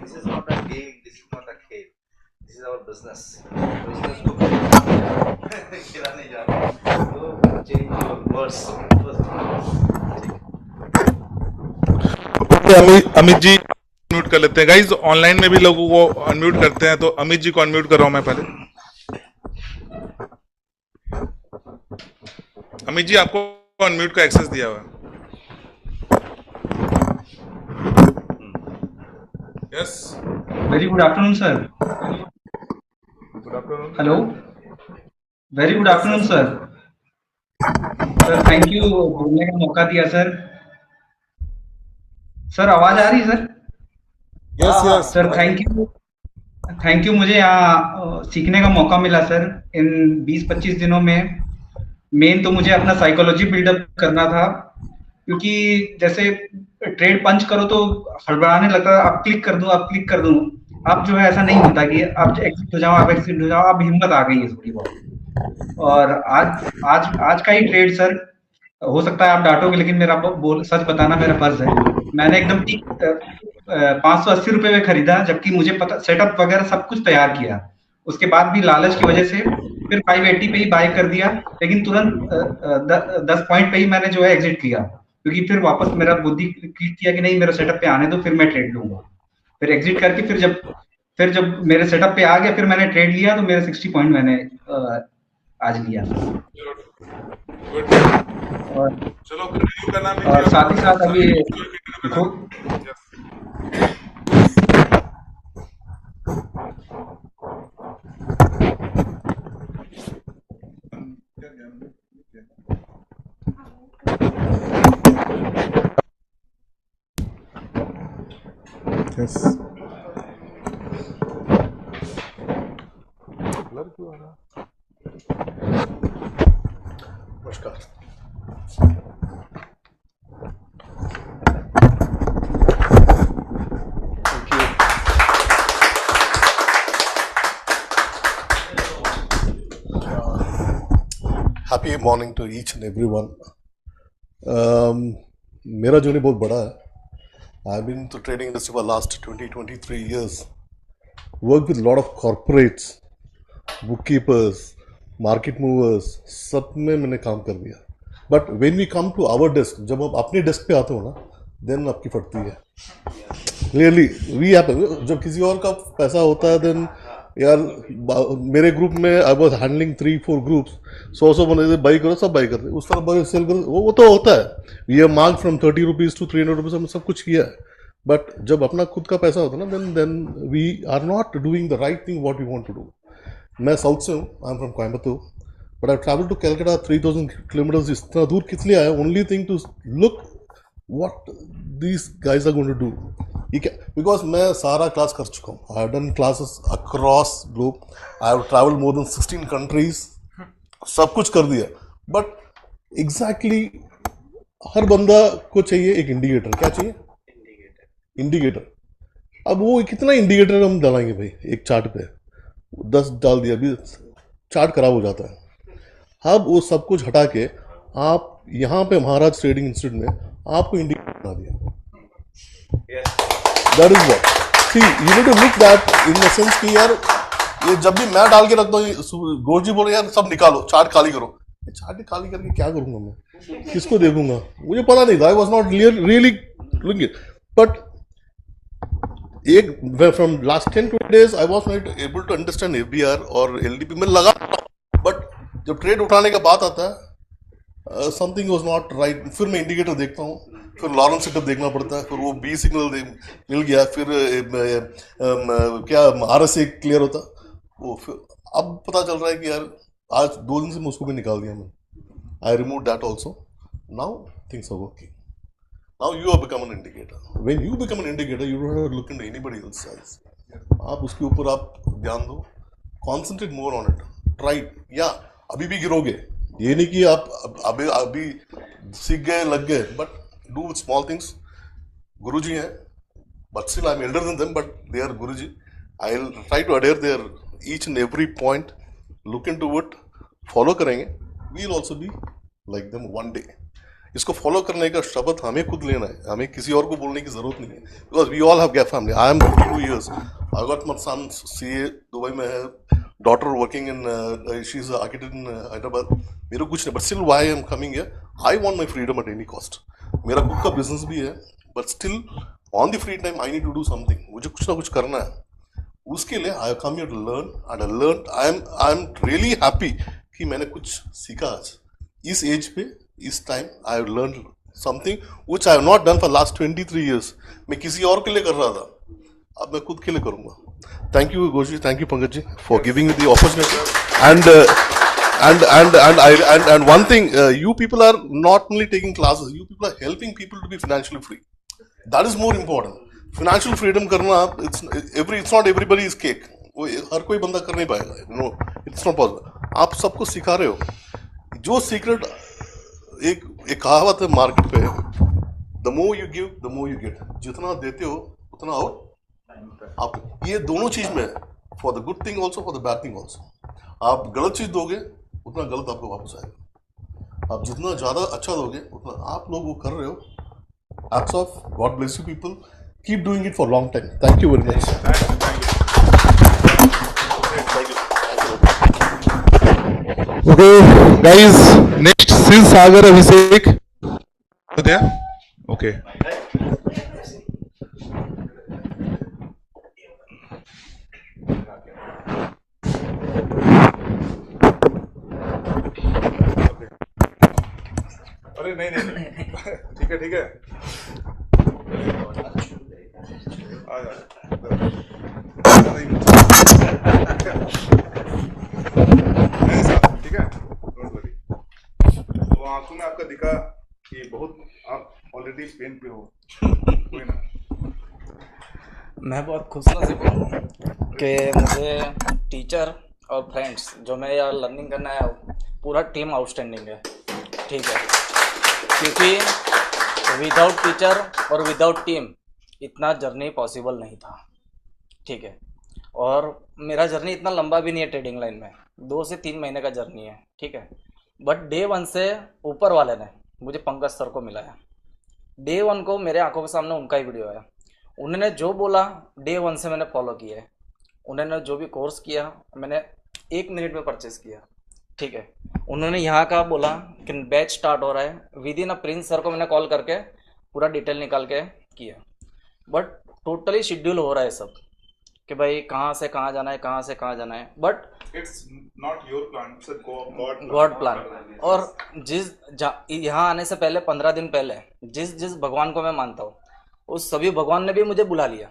This is not a game, this is not a खेल, this is our business. Business को खिलाने जा रहे हैं, तो change your words. Amit ji mute कर लेते हैं। गाइज ऑनलाइन में भी लोगों को अनम्यूट करते हैं, तो अमित जी को अनम्यूट कर रहा हूं मैं पहले। अमित जी, आपको अनम्यूट का एक्सेस दिया हुआ है। Yes, very good afternoon sir. Good afternoon. Hello, very good afternoon sir. Sir thank you बोलने का मौका दिया सर। सर आवाज आ रही है sir? Yes sir thank you मुझे यहाँ सीखने का मौका मिला सर। इन 20-25 दिनों में मेन तो मुझे अपना साइकोलॉजी बिल्डअप करना था, क्योंकि जैसे ट्रेड पंच करो तो हड़बड़ाने लगता है, अब क्लिक कर दूं। अब जो है ऐसा नहीं होता कि आप एग्जिट हो जाओ, अब हिम्मत आ गई है थोड़ी बहुत। और आज का ही ट्रेड सर, हो सकता है आप डांटोगे, लेकिन मेरा सच बताना मेरा फर्ज है। मैंने एकदम ठीक 580 रुपए में खरीदा, जबकि मुझे पता सेटअप वगैरह सब कुछ तैयार किया। उसके बाद भी लालच की वजह से फिर 580 पे ही बाय कर दिया, लेकिन तुरंत 10 पॉइंट पे ही मैंने जो है एग्जिट किया, क्योंकि फिर वापस मेरा बुद्धि क्लिक किया कि नहीं, मेरा सेटअप पे आने दो, फिर मैं ट्रेड लूंगा। फिर एग्जिट करके फिर जब मेरे सेटअप पे आ गया, फिर मैंने ट्रेड लिया, तो मेरे 60 पॉइंट मैंने आज लिया। चलो, कंटिन्यू करना। और साथ ही साथ अभी नमस्कार। Happy morning to each and everyone. मेरा जर्नी बहुत बड़ा है, I've been into trading industry for the last 23 years. Worked with a lot of corporates, bookkeepers, market movers, सब में मैंने काम कर दिया. But when we come to our desk, जब आप अपने डेस्क पे आते हो ना, then आपकी फटती है. Really, we happen. जब किसी और का पैसा होता है, then यार मेरे ग्रुप में आई वॉज हैंडलिंग 3-4 ग्रुप्स, 100 बने बाई करो, सब बाई करते, उस तरह बाई सेल करो, वो तो होता है. ये mark from 30 rupees to 300 rupees हमने सब कुछ किया है. बट जब अपना खुद का पैसा होता है ना, then we are not doing the right thing what we want to do. मैं साउथ से हूँ, I am from Coimbatore, but I travel to Calcutta 3000 kilometres. इतना दूर किस लिए आया? Only thing to look what these guys are going to do. Because मैं सारा क्लास कर चुका हूँ. I have done classes across globe. I have travel more than 16 countries. सब कुछ कर दिया. बट एग्जैक्टली हर बंदा को चाहिए एक इंडिकेटर. क्या चाहिए? इंडिकेटर. अब वो कितना इंडिकेटर हम डालेंगे भाई एक चार्ट पे? 10 डाल दिया, अभी चार्ट खराब हो जाता है. अब वो सब कुछ हटा के आप यहाँ पे महाराज ट्रेडिंग इंस्टीट्यूट में आपको इंडिकेटर बना दिया. That is what. See, you need to look that in the sense कि यार ये जब भी मैं डाल के रखता हूँ, गोर जी बोले यार सब निकालो, चार्ट खाली करो. चार्ट खाली करके क्या करूँगा मैं? किसको देखूंगा? मुझे पता नहीं था. I was not really doing it. But एक from last 10-20 days I was not able to understand FBR और LDP में लगा. But जब ट्रेड उठाने का बात आता है, समथिंग वाज नॉट राइट. फिर मैं इंडिकेटर देखता हूँ, फिर लॉरेंस सेटअप देखना पड़ता है, फिर वो बी सिग्नल मिल गया, फिर क्या RSA क्लियर होता वो. फिर अब पता चल रहा है कि यार आज 2 दिन से मैं उसको भी निकाल दिया. मैं I remove that also. Now things are working. Now you are become an indicator. When you become an indicator you don't have to look into anybody else size. आप उसके ऊपर आप ध्यान दो, concentrate more on it. Try. या अभी भी गिरोगे, ये नहीं कि आप अभी सीख गए, लग गए, but do with small things. Guruji hai, but still I'm elder than them, but they are Guruji. I'll try to adhere their each and every point, look into it, follow करेंगे. We'll also be like them one day. इसको follow करने का शब्द हमें खुद लेना है, हमें किसी और को बोलने की जरूरत नहीं है. Because we all have gap family. I am 52 years. I got my son CA Dubai में है, daughter working in she is architect in Hyderabad. मेरे कुछ नहीं, but still why I am coming here. I want my freedom at any cost. मेरा खुद का business भी है, but still on the free time I need to do something. मुझे कुछ ना कुछ करना है. उसके लिए I come here to learn and I learn. I am really happy कि मैंने कुछ सीखा आज इस एज पे, इस time. I have learn something which I have not done for last 23 years. मैं किसी और के लिए कर रहा था, अब मैं खुद के लिए करूंगा. थैंक यू गोजी, thank you Pankaj ji for giving me the opportunity. And one thing, you people are not only taking classes, you people are helping people to be financially free. That is more important. Financial freedom करना, it's not everybody's cake. वो हर कोई बंदा कर नहीं पाएगा. No, it's not possible. आप सबको सिखा रहे हो. जो सीक्रेट, एक कहावत है मार्केट पे, the more you give, the more you get. जितना देते हो उतना और आप, ये दोनों चीज में, for the good thing also, for the bad thing also. आप गलत चीज दोगे उतना गलत आपको वापस आएगा. आप जितना ज्यादा अच्छा दोगे उतना आप लोग वो कर रहे हो. Hats off. God bless you people. Keep doing it for a long time. Thank you very much. Okay, guys. Next, since Sagar Abhishek. There. Okay. अरे नहीं ठीक है आ जा. ठीक है, डोंट वरी. तो आंखों में आपका दिखा कि बहुत आप ऑलरेडी पेन पे हो. कोई ना. मैं बहुत खुशनसीब हूँ कि मुझे टीचर और फ्रेंड्स जो मैं यहाँ लर्निंग करने आया हूँ, पूरा टीम आउटस्टैंडिंग है. ठीक है, क्योंकि विदाउट टीचर और विदाउट टीम इतना जर्नी पॉसिबल नहीं था. ठीक है, और मेरा जर्नी इतना लंबा भी नहीं है ट्रेडिंग लाइन में, 2 से 3 महीने का जर्नी है. ठीक है, बट डे 1 से ऊपर वाले ने मुझे पंकज सर को मिलाया. डे 1 को मेरे आंखों के सामने उनका ही वीडियो आया। उन्होंने जो बोला डे 1 से मैंने फॉलो किया है। उन्होंने जो भी कोर्स किया मैंने 1 मिनट में परचेस किया, ठीक है। उन्होंने यहाँ का बोला कि बैच स्टार्ट हो रहा है, विद इन प्रिंस सर को मैंने कॉल करके पूरा डिटेल निकाल के किया। बट टोटली शेड्यूल हो रहा है सब कि भाई कहाँ से कहाँ जाना है, कहाँ से कहाँ जाना है, but it's not your plan, it's God plan. और यहाँ आने से पहले 15 दिन पहले जिस भगवान को मैं मानता हूँ उस सभी भगवान ने भी मुझे बुला लिया,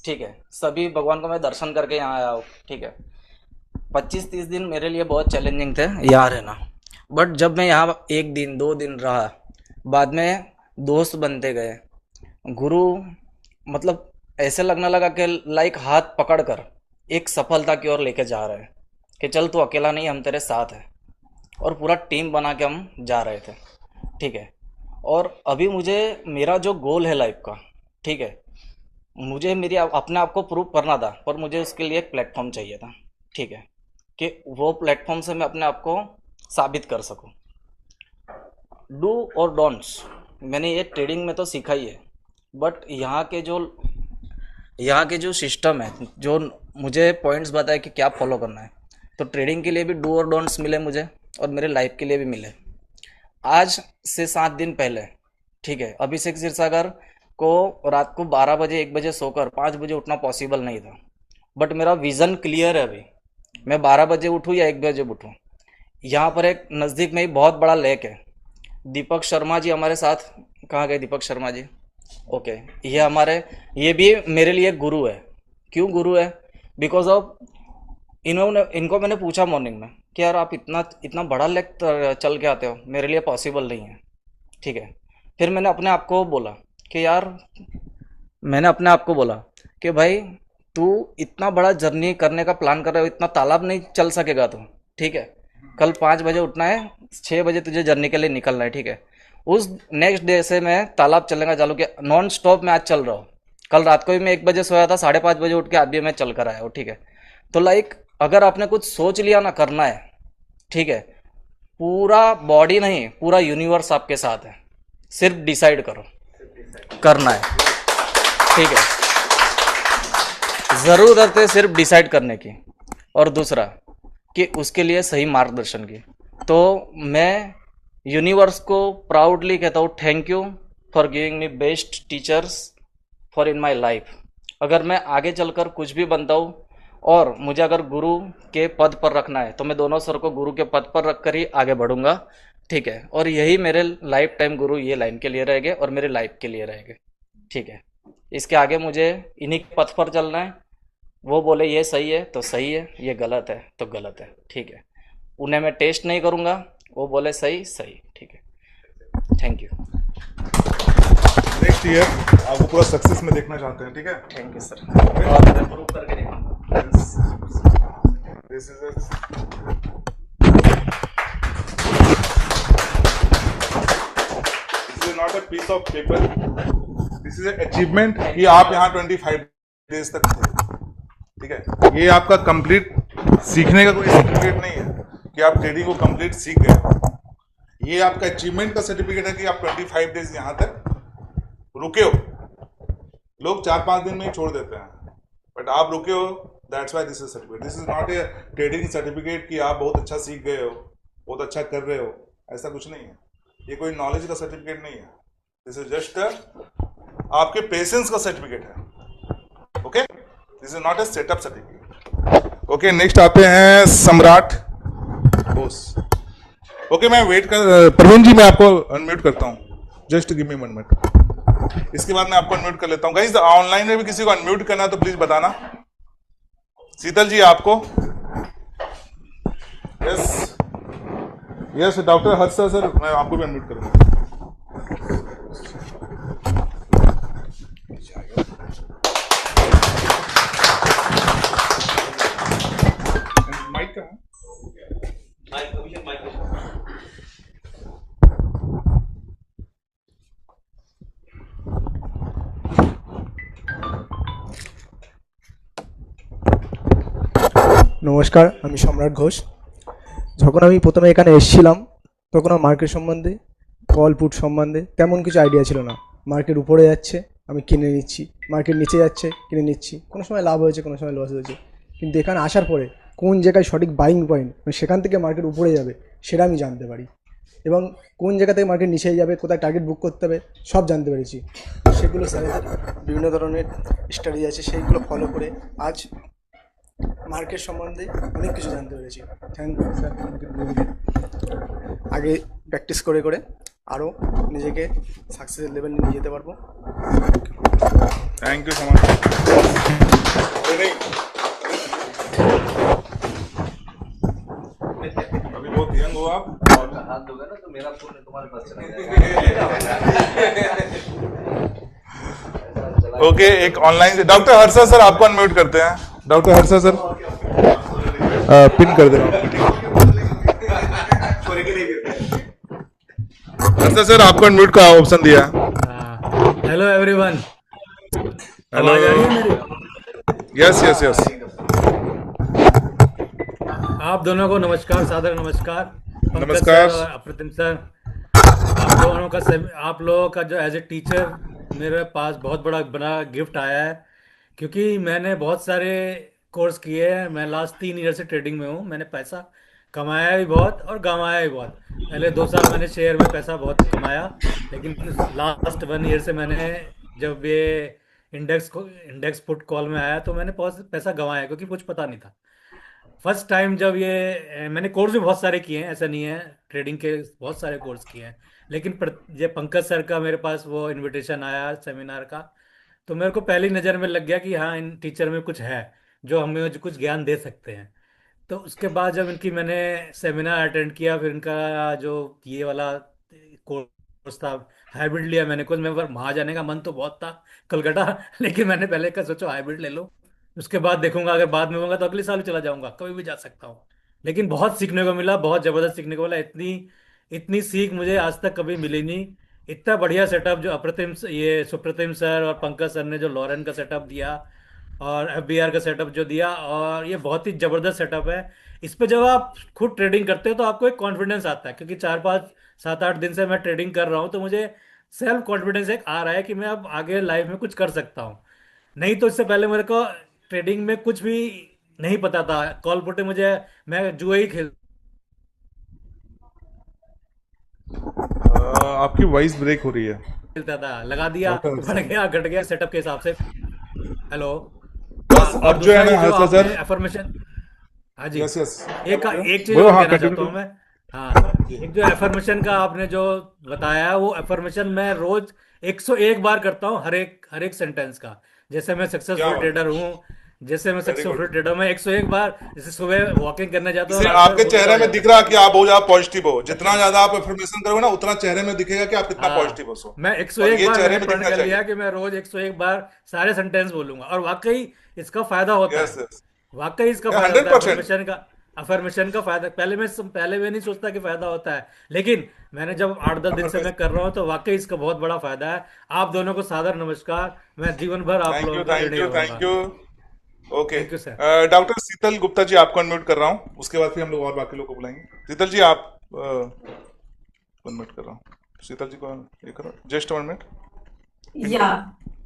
ठीक है। सभी भगवान को मैं दर्शन करके यहाँ आया हूँ, ठीक है। 25-30 दिन मेरे लिए बहुत चैलेंजिंग थे यहाँ रहना, बट जब मैं यहाँ 1 दिन 2 दिन रहा, बाद में दोस्त बनते गए, गुरु मतलब ऐसे लगने लगा कि लाइक हाथ पकड़कर एक सफलता की ओर लेके जा रहे हैं कि चल तू अकेला नहीं, हम तेरे साथ हैं। और पूरा टीम बना के हम जा रहे थे, ठीक है। और अभी मुझे मेरा जो गोल है लाइफ का, ठीक है, मुझे मेरी अपने आप को प्रूव करना था, पर मुझे उसके लिए एक प्लेटफॉर्म चाहिए था, ठीक है, कि वो प्लेटफॉर्म से मैं अपने आप को साबित कर सकूं। डू और डोंट्स मैंने ये ट्रेडिंग में तो सीखा ही है, बट यहाँ के जो सिस्टम है, जो मुझे पॉइंट्स बताए कि क्या फॉलो करना है, तो ट्रेडिंग के लिए भी डू और डोंट्स मिले मुझे और मेरे लाइफ के लिए भी मिले। आज से 7 दिन पहले, ठीक है, अभिषेक क्षीरसागर को रात को 12 बजे 1 बजे सोकर 5 बजे उठना पॉसिबल नहीं था, बट मेरा विज़न क्लियर है। अभी मैं 12 बजे उठूँ या 1 बजे उठूँ, यहाँ पर एक नज़दीक में ही बहुत बड़ा लेक है। दीपक शर्मा जी हमारे साथ, कहाँ गए दीपक शर्मा जी? ओके, ये भी मेरे लिए गुरु है। क्यों गुरु है? बिकॉज ऑफ इनको मैंने पूछा मॉर्निंग में कि यार आप इतना बड़ा लेक चल के आते हो, मेरे लिए पॉसिबल नहीं है, ठीक है। फिर मैंने अपने आप को बोला कि भाई तू इतना बड़ा जर्नी करने का प्लान कर रहे हो, इतना तालाब नहीं चल सकेगा तू, ठीक है। कल 5 बजे उठना है, 6 बजे तुझे जर्नी के लिए निकलना है, ठीक है। उस नेक्स्ट डे से मैं तालाब चलने का चालू किया, नॉन स्टॉप मैं आज चल रहा हूँ। कल रात को भी मैं 1 बजे सोया था, 5:30 बजे उठ के आज भी मैं चल कर आया हूँ, ठीक है। तो लाइक अगर आपने कुछ सोच लिया ना करना है, ठीक है, पूरा बॉडी नहीं पूरा यूनिवर्स आपके साथ है, सिर्फ डिसाइड करो करना है, ठीक है। ज़रूरत है सिर्फ डिसाइड करने की, और दूसरा कि उसके लिए सही मार्गदर्शन की। तो मैं यूनिवर्स को प्राउडली कहता हूँ, thank you for giving me best teachers for in my life. अगर मैं आगे चलकर कुछ भी बनता हूँ और मुझे अगर गुरु के पद पर रखना है, तो मैं दोनों सर को गुरु के पद पर रखकर ही आगे बढ़ूंगा, ठीक है। और यही मेरे लाइफ टाइम गुरु ये लाइन के लिए रहेंगे और मेरे लाइफ के लिए रहेंगे, ठीक है। इसके आगे मुझे इन्हीं के पथ पर चलना है। वो बोले ये सही है तो सही है, ये गलत है तो गलत है, ठीक है। उन्हें मैं टेस्ट नहीं करूँगा, वो बोले सही सही, ठीक है। Thank you. नेक्स्ट ईयर आपको पूरा सक्सेस में देखना चाहते हैं, ठीक है। Thank you sir. और मैं प्रूव करके दिखाऊंगा। This is not a piece of paper, this is achievement कि आप यहाँ 25 डेज तक थे, ठीक है। ये आपका कंप्लीट सीखने का कोई सर्टिफिकेट नहीं है कि आप ट्रेडिंग को कंप्लीट सीख गए हो। ये आपका अचीवमेंट का सर्टिफिकेट है कि आप 25 डेज यहाँ तक रुके हो। लोग 4-5 दिन में ही छोड़ देते हैं, बट आप रुके हो, that's why this is certificate. This is not a trading certificate कि आप बहुत अच्छा सीख गए हो, बहुत अच्छा कर रहे हो, ऐसा कुछ नहीं है। ये कोई नॉलेज का सर्टिफिकेट नहीं है, दिस इज जस्ट आपके पेशेंस का सर्टिफिकेट है, okay. This is not a setup certificate, okay. Next आते हैं सम्राट बोस। ओके, मैं वेट कर, प्रवीण जी मैं आपको अनम्यूट करता हूँ, जस्ट गिव मी 1 मिनट। इसके बाद मैं आपको अनम्यूट कर लेता हूँ। गाइस ऑनलाइन में भी किसी को अनम्यूट करना है तो प्लीज बताना। शीतल जी आपको, यस यस, डॉक्टर हर्ष सर मैं आपको भी अनम्यूट करूंगा। माइक कहाँ है? নমস্কার, আমি সম্রাট ঘোষ। যখন আমি প্রথমে এখানে এসেছিলাম তখন আমার মার্কেট সম্বন্ধে কল পুট সম্বন্ধে তেমন কিছু আইডিয়া ছিল না। মার্কেট উপরে যাচ্ছে আমি কিনে নিচ্ছি, মার্কেট নিচে যাচ্ছে কিনে নিচ্ছি, কোনো সময় লাভ হয়েছে কোনো সময় লস হয়েছে। কিন্তু এখানে আসার পরে কোন জায়গায় সঠিক বাইং পয়েন্ট, মানে সেখান থেকে মার্কেট উপরে যাবে সেটা আমি জানতে পারি, এবং কোন জায়গা থেকে মার্কেট নিচে যাবে, কোথায় টার্গেট বুক করতে হবে সব জানতে পেরেছি। সেগুলো স্যারেদের বিভিন্ন ধরনের স্ট্র্যাটেজি আছে, সেইগুলো ফলো করে আজ মার্কেট সম্বন্ধে অনেক কিছু জানতে পেরেছি। Thank you sir. আগে প্র্যাকটিস করে করে আরও নিজেকে সাকসেসের লেভেল নিয়ে যেতে পারবো। Thank you so much. अभी बहुत यंग हो आप। हाथ दोगे ना तो मेरा फोन तुम्हारे पास चला जाएगा। ओके, एक ऑनलाइन से डॉक्टर हर्षा सर आपको अनम्यूट करते हैं। डॉक्टर हर्षा सर पिन कर दे। हर्षा सर आपको अनम्यूट का ऑप्शन दिया। Hello everyone. हेलो। आवाज आ रही है मेरी? Yes yes yes. आप दोनों को नमस्कार, सादर नमस्कार। पंकज नमस्कार। सर और अप्रतिम सर, आप लोगों का जो एज ए टीचर मेरे पास बहुत बड़ा गिफ्ट आया है, क्योंकि मैंने बहुत सारे कोर्स किए हैं। मैं लास्ट 3 ईयर से ट्रेडिंग में हूँ। मैंने पैसा कमाया भी बहुत और गंवाया भी बहुत। पहले 2 साल मैंने शेयर में पैसा बहुत कमाया, लेकिन लास्ट 1 ईयर से मैंने जब ये इंडेक्स पुट कॉल में आया तो मैंने बहुत पैसा गंवाया, क्योंकि कुछ पता नहीं था। फर्स्ट टाइम जब ये मैंने कोर्स भी बहुत सारे किए हैं, ऐसा नहीं है, ट्रेडिंग के बहुत सारे कोर्स किए हैं, लेकिन ये पंकज सर का मेरे पास वो इनविटेशन आया सेमिनार का, तो मेरे को पहली नज़र में लग गया कि हाँ, इन टीचर में कुछ है जो हमें कुछ ज्ञान दे सकते हैं। तो उसके बाद जब इनकी मैंने सेमिनार अटेंड किया, फिर इनका जो ये वाला कोर्स था हाइब्रिड लिया मैंने। कुछ मैं वहाँ जाने का मन तो बहुत था कलकत्ता, लेकिन मैंने पहले का सोचा हाइब्रिड ले लो, उसके बाद देखूंगा, अगर बाद में होगा तो अगले साल चला जाऊंगा, कभी भी जा सकता हूँ। लेकिन बहुत सीखने को मिला, बहुत ज़बरदस्त सीखने को मिला। इतनी इतनी सीख मुझे आज तक कभी मिली नहीं। इतना बढ़िया सेटअप जो ये सुप्रतिम सर और पंकज सर ने जो लॉरेन का सेटअप दिया और FBR का सेटअप जो दिया, और ये बहुत ही ज़बरदस्त सेटअप है। इस पे जब आप खुद ट्रेडिंग करते हो तो आपको एक कॉन्फिडेंस आता है, क्योंकि 4-5-7-8 दिन से मैं ट्रेडिंग कर रहा हूँ, तो मुझे सेल्फ कॉन्फिडेंस एक आ रहा है कि मैं अब आगे लाइफ में कुछ कर सकता हूँ। नहीं तो इससे पहले मेरे को ट्रेडिंग में कुछ भी नहीं पता था। कॉल पुटे मैं जुए ही आपकी वॉइस ब्रेक हो रही है। खेलता था, लगा दिया, बढ़ गया घट गया सेटअप के हिसाब से। हेलो, अब जो है ना हर्षा सर एफर्मेशन, हाँ जी, यस यस, एक चीज बोलो, और हाँ, कहना continue चाहता हूँ मैं। हाँ, एक जो एफर्मेशन का आपने जो बताया, वो एफर्मेशन मैं रोज 101 बार करता हूँ, हर एक सेंटेंस का। जैसे मैं सक्सेसफुल ट्रेडर हूँ, मैं 101 बार, जैसे सुबह वॉकिंग करने जाता हूँ, आपके चेहरे में दिख रहा है कि आप बहुत ज्यादा पॉजिटिव हो। जितना ज्यादा आप इन्फॉर्मेशन करोगे ना, उतना चेहरे में दिखेगा कि आप कितना पॉजिटिव हो। मैं 101 बार मैंने प्रण कर लिया कि मैं रोज 101 बार सारे सेंटेंस बोलूंगा, और वाकई इसका फायदा होता है। वाकई इसका फायदा होता है अफर्मेशन का फायदा। पहले मैं नहीं सोचता कि फायदा होता है, लेकिन मैंने जब 8-10 दिन से मैं कर रहा हूँ तो वाकई इसका बहुत बड़ा फायदा है। आप दोनों को सादर नमस्कार। मैं जीवन भर आप लोगों का ऋणी रहूंगा। Thank you. ओके, डॉक्टर शीतल गुप्ता जी आपको अनम्यूट कर रहा हूँ, उसके बाद फिर हम लोग और बाकी लोग को बुलाएंगे। शीतल जी आप अनम्यूट कर रहा हूँ, शीतल जी को ये करो, just 1 minute. Yeah,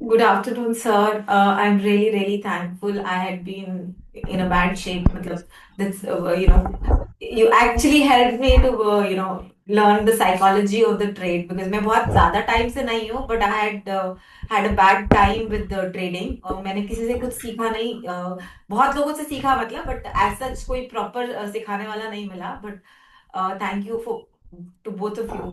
good afternoon, sir. I'm really thankful. I had been in a bad shape. Matlab, this, you actually helped me to, learn the psychology of the trade, because मैं बहुत ज़्यादा time से नहीं हूँ, but I had a bad time with the trading, और मैंने किसी से कुछ सीखा नहीं। बहुत लोगों से सीखा, मतलब, but as such कोई proper सिखाने वाला नहीं मिला। But thank you to both of you.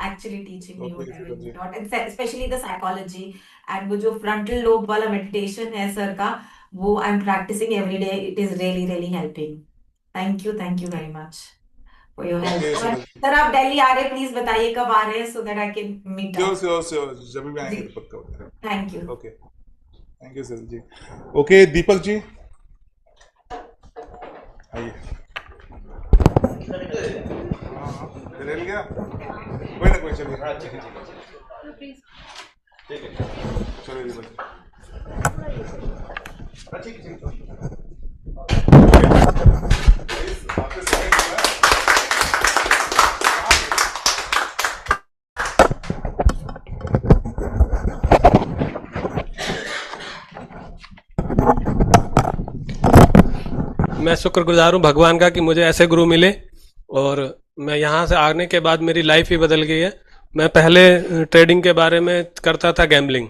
Actually teaching me what I really taught, and especially the psychology, and वो जो frontal lobe वाला meditation है सर का, वो I'm practicing every day. It is really helping. Thank you very much for your help. और sir आप दिल्ली आ रहे, please बताइए कब आ रहे हैं, so that I can meet up. Sure, जब भी आएंगे तो पक्का होगा। Thank you. Okay, thank you sir ji. Okay, Deepak ji आइए। ले लिया, कोई ना कोई, चलिए। ठीक है, चलिए दीपक जी। ठीक है। मैं शुक्रगुजार हूँ भगवान का कि मुझे ऐसे गुरु मिले और मैं यहाँ से आने के बाद मेरी लाइफ ही बदल गई है। मैं पहले ट्रेडिंग के बारे में करता था गैम्बलिंग,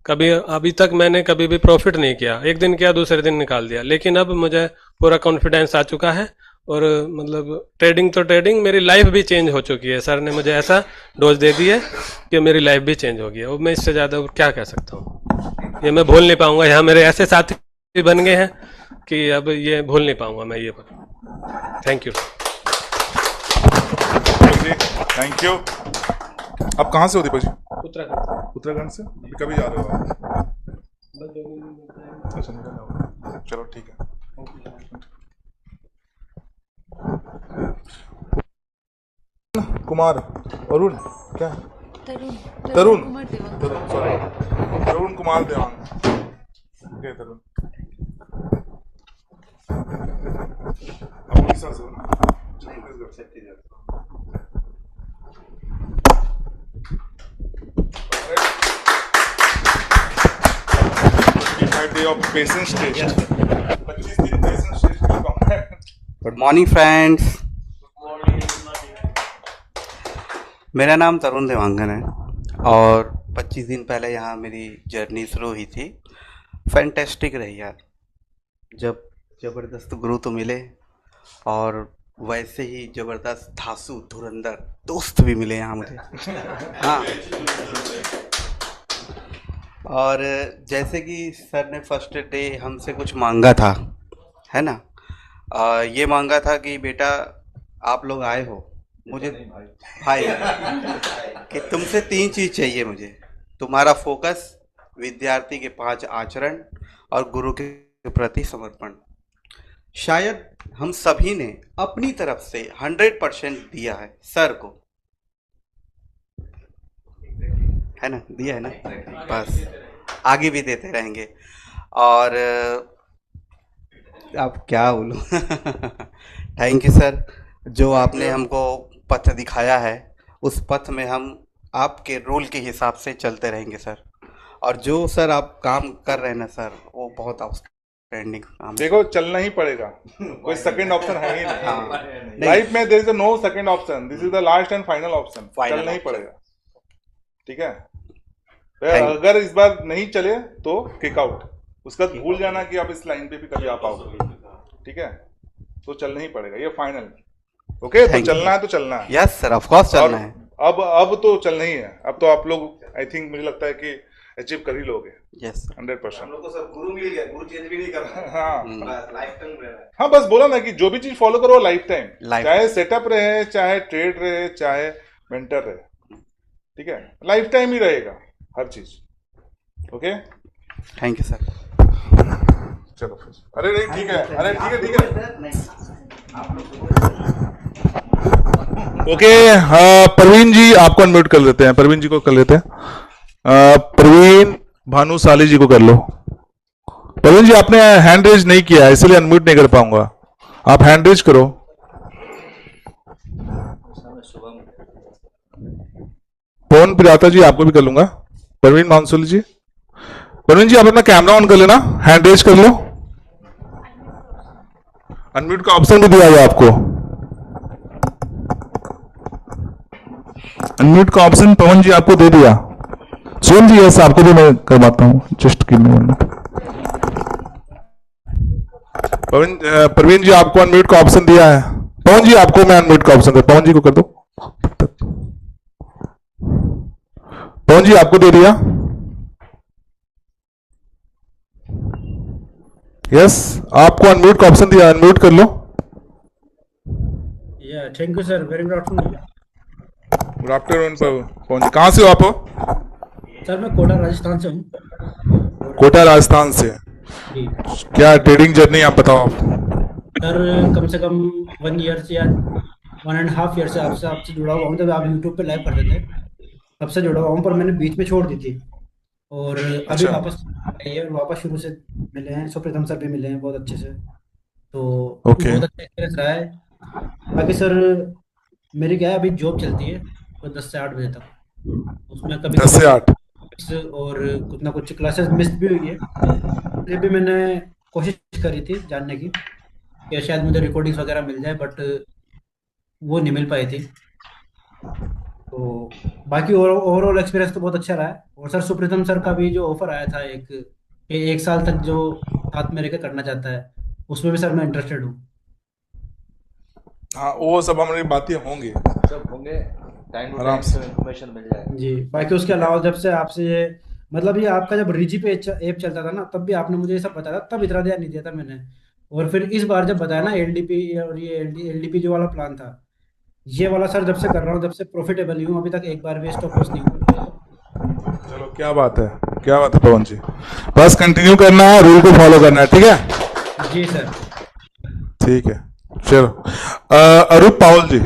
कभी अभी तक मैंने कभी भी प्रॉफिट नहीं किया, एक दिन किया दूसरे दिन निकाल दिया, लेकिन अब मुझे पूरा कॉन्फिडेंस आ चुका है और मतलब ट्रेडिंग तो ट्रेडिंग, मेरी लाइफ भी चेंज हो चुकी है। सर ने मुझे ऐसा डोज दे दी है कि मेरी लाइफ भी चेंज हो गई है। अब मैं इससे ज़्यादा और क्या कह सकता हूँ, ये मैं भूल नहीं पाऊंगा। यहाँ मेरे ऐसे साथी बन गए हैं कि अब ये भूल नहीं पाऊंगा मैं ये पर। Thank you. Thank you. आप कहाँ से हो दीपक जी? उत्तराखंड। उत्तराखंड से? कभी जा रहे हो आप? अच्छा, निकल जाओ। चलो ठीक है। कुमार, अरुण, क्या? तरुण तरुण सॉरी, तरुण कुमार देवांग। ओके तरुण, आप उड़ीसा से हो ना? day of patience test. 25 दिन patience test का काम है। गुड मॉर्निंग फ्रेंड्स, मेरा नाम तरुण देवांगन है और 25 दिन पहले यहाँ मेरी जर्नी शुरू हुई थी। फैंटेस्टिक रही यार, जब ज़बरदस्त गुरु तो मिले और वैसे ही ज़बरदस्त धांसू धुरंधर दोस्त भी मिले यहाँ मुझे। हाँ, और जैसे कि सर ने फर्स्ट डे हमसे कुछ मांगा था, है ना, ये मांगा था कि बेटा आप लोग आए हो, मुझे भाई कि तुमसे 3 चीज़ चाहिए मुझे, तुम्हारा फोकस, विद्यार्थी के 5 आचरण और गुरु के प्रति समर्पण। शायद हम सभी ने अपनी तरफ से 100% दिया है सर को, है ना, दिया है ना, बस आगे भी देते रहेंगे। और अब क्या बोलूं थैंक यू सर, जो आपने हमको पथ दिखाया है उस पथ में हम आपके रूल के हिसाब से चलते रहेंगे सर। और जो सर आप काम कर रहे हैं ना सर, वो बहुत आउटस्टैंडिंग काम। देखो चलना ही पड़ेगा, कोई सेकंड ऑप्शन है ही नहीं लाइफ में। There is no second option, this is the last and final option. चलना ही पड़ेगा, ठीक है। अगर इस बार नहीं चले तो किक आउट, उसका भूल जाना कि आप इस लाइन पे भी कभी आ पाओगे, ठीक है। तो चलना ही पड़ेगा, ये फाइनल। ओके, तो चलना है तो चलना है। यस सर, ऑफ कोर्स चलना है। अब तो चलना ही है। अब तो आप लोग आई थिंक मुझे लगता है कि अचीव कर ही लोगे। यस 100%। हम लोग को सर गुरु मिल गया, गुरु चेंज भी नहीं कर रहा। हाँ बस लाइफ टाइम रह रहा है। हाँ, बस बोला ना कि जो भी चीज फॉलो करो लाइफ टाइम, चाहे सेटअप रहे, चाहे ट्रेड रहे, चाहे मेंटर रहे, ठीक है, लाइफ टाइम ही रहेगा हर चीज। Okay, thank you sir. चलो फिर, अरे नहीं ठीक है, अरे ठीक है ठीक है। ओके, प्रवीण जी आपको अनम्यूट कर लेते हैं, प्रवीण जी को कर लेते हैं। प्रवीण भानुशाली जी को कर लो। प्रवीण जी आपने हैंड रेज नहीं किया है, इसलिए अनम्यूट नहीं कर पाऊंगा, आप हैंड रेज करो। पवन पिराता जी आपको भी कर लूंगा। प्रवीण भानुशाली जी, प्रवीण जी आप अपना कैमरा ऑन कर लेना, हैंड रेज कर लो। अनम्यूट का ऑप्शन भी दिया हुआ आपको, अनम्यूट का ऑप्शन पवन जी आपको दे दिया। सोम जी ऐसा आपको भी मैं करवाता हूँ, just give me 1 minute. Praveen ji आपको अनम्यूट का ऑप्शन दिया है। पवन जी आपको मैं अनम्यूट का ऑप्शन दे, पवन जी को कर दो। पवन जी आपको दे दिया। यस, आपको अनम्यूट का ऑप्शन दिया, अनम्यूट कर लो। Thank you sir, very good afternoon. Good afternoon Pawan ji, कहाँ से हो आप? सर मैं कोटा राजस्थान से हूँ। कोटा राजस्थान से, क्या ट्रेडिंग जर्नी आप बताओ। सर कम से कम 1 ईयर से या 1.5 ईयर से आपसे जुड़ा हुआ हूँ। तब आप यूट्यूब पे लाइव करते थे, तब से जुड़ा हुआ हूँ, पर मैंने बीच में छोड़ दी थी और अभी वापस शुरू से मिले हैं। सुप्रीतम सर भी मिले हैं बहुत अच्छे से, तो बहुत अच्छा एक्सपीरियंस रहा है। बाकी सर मेरी क्या है, अभी जॉब चलती है तो 10 से 8 बजे तक, उसमें कभी 10 से 8 और कुछ ना कुछ क्लासेस मिस भी हुई है। फिर भी मैंने कोशिश करी थी जानने की, कि शायद मुझे रिकॉर्डिंग्स वगैरह मिल जाए, बट वो नहीं मिल पाई थी। तो बाकी ओवरऑल एक्सपीरियंस तो बहुत अच्छा रहा है। और सर सुप्रीतम सर का भी जो ऑफर आया था एक साल तक जो साथ में रहकर करना चाहता है, उसमें भी सर मैं इंटरेस्टेड हूँ। हाँ, वो सब हमारी बातें होंगी, सब होंगे, टाइम टू आराम टाइम से। इन्फॉर्मेशन मिल जाए। जी, बाकी उसके अलावा जब से आपसे ये मतलब ये आपका जब रिजी पे ऐप चलता था ना, तब भी आपने मुझे ये सब बताया था, तब इतना ध्यान नहीं दिया था मैंने। और फिर इस बार जब बताया ना एलडीपी, और ये एलडीपी जो वाला प्लान था, ये वाला सर जब से कर रहा हूँ, जब से प्रॉफिटेबल ही हूँ, अभी तक एक बार भी स्टॉप लॉस नहीं हुआ। चलो, क्या बात है, क्या बात है पवन जी। बस कंटिन्यू करना है, रूल को फॉलो करना है, ठीक है? जी सर। ठीक है, चलो। अरूप पावल जी।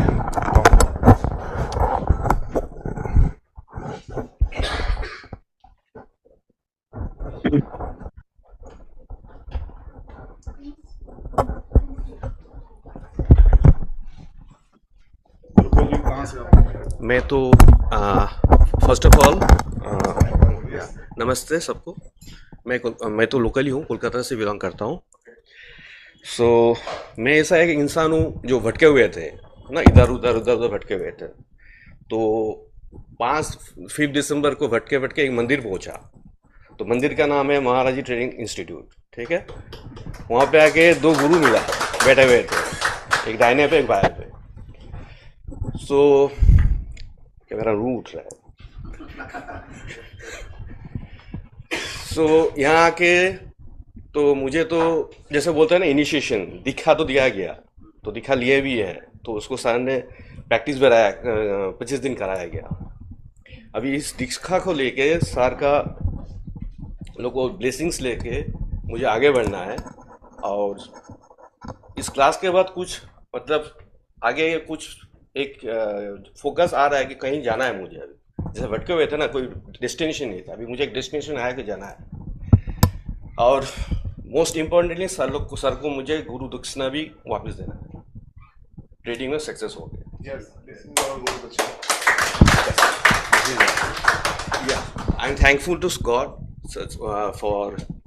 मैं तो फर्स्ट ऑफ ऑल नमस्ते सबको। मैं तो लोकल ही हूँ, कोलकाता से बिलोंग करता हूँ। सो मैं ऐसा एक इंसान हूँ जो भटके हुए थे ना, इधर उधर भटके हुए थे। तो 5 दिसंबर को भटके भटके एक मंदिर पहुँचा। तो मंदिर का नाम है महाराजी ट्रेनिंग इंस्टीट्यूट, ठीक है? वहाँ पे आके 2 गुरु मिला, बैठे हुए थे, एक दाहिने पे एक बाएं पे। सो क्या मेरा रूह उठ रहा है। सो यहाँ आके तो मुझे तो जैसे बोलते हैं ना, इनिशिएशन दिखा तो दिया गया, तो दिखा लिए भी है, तो उसको सर ने प्रैक्टिस कराया, 25 दिन कराया गया। अभी इस दीक्षा को लेके सर का लोग को ब्लेसिंग्स लेके मुझे आगे बढ़ना है। और इस क्लास के बाद कुछ मतलब आगे कुछ एक फोकस आ रहा है कि कहीं जाना है मुझे। अभी जैसे भटके हुए थे ना, कोई डेस्टिनेशन नहीं था, अभी मुझे एक डेस्टिनेशन आया कि जाना है। और मोस्ट इम्पोर्टेंटली सर को मुझे गुरु दक्षिणा भी वापस देना है। ट्रेडिंग में सक्सेस हो गया। I am thankful to God for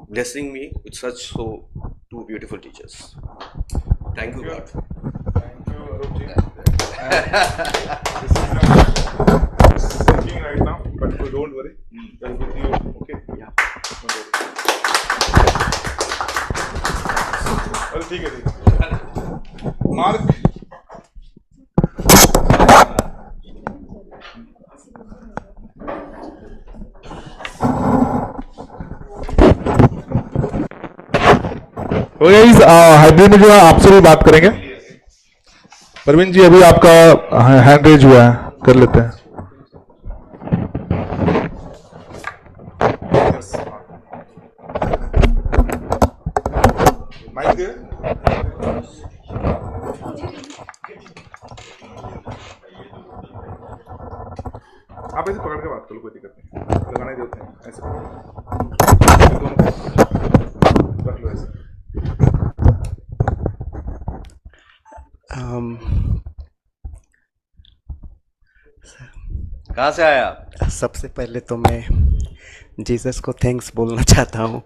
blessing me with such 2 beautiful teachers. Thank you, God. Thank you, Arup ji. This is thinking right now, but don't worry. We'll with you, okay? Yeah. Well, ठीक है। Mark. Hybrid में जो है आपसे भी बात करेंगे। परवीन जी, अभी आपका हैंड रेज हुआ है, कर लेते हैं। माइक दे। आप ऐसे पकड़ के बात करो, कोई दिक्कत नहीं, लगाने देते हैं ऐसे रख लो ऐसे। कहाँ से आया आप? सबसे पहले तो मैं जीसस को थैंक्स बोलना चाहता हूँ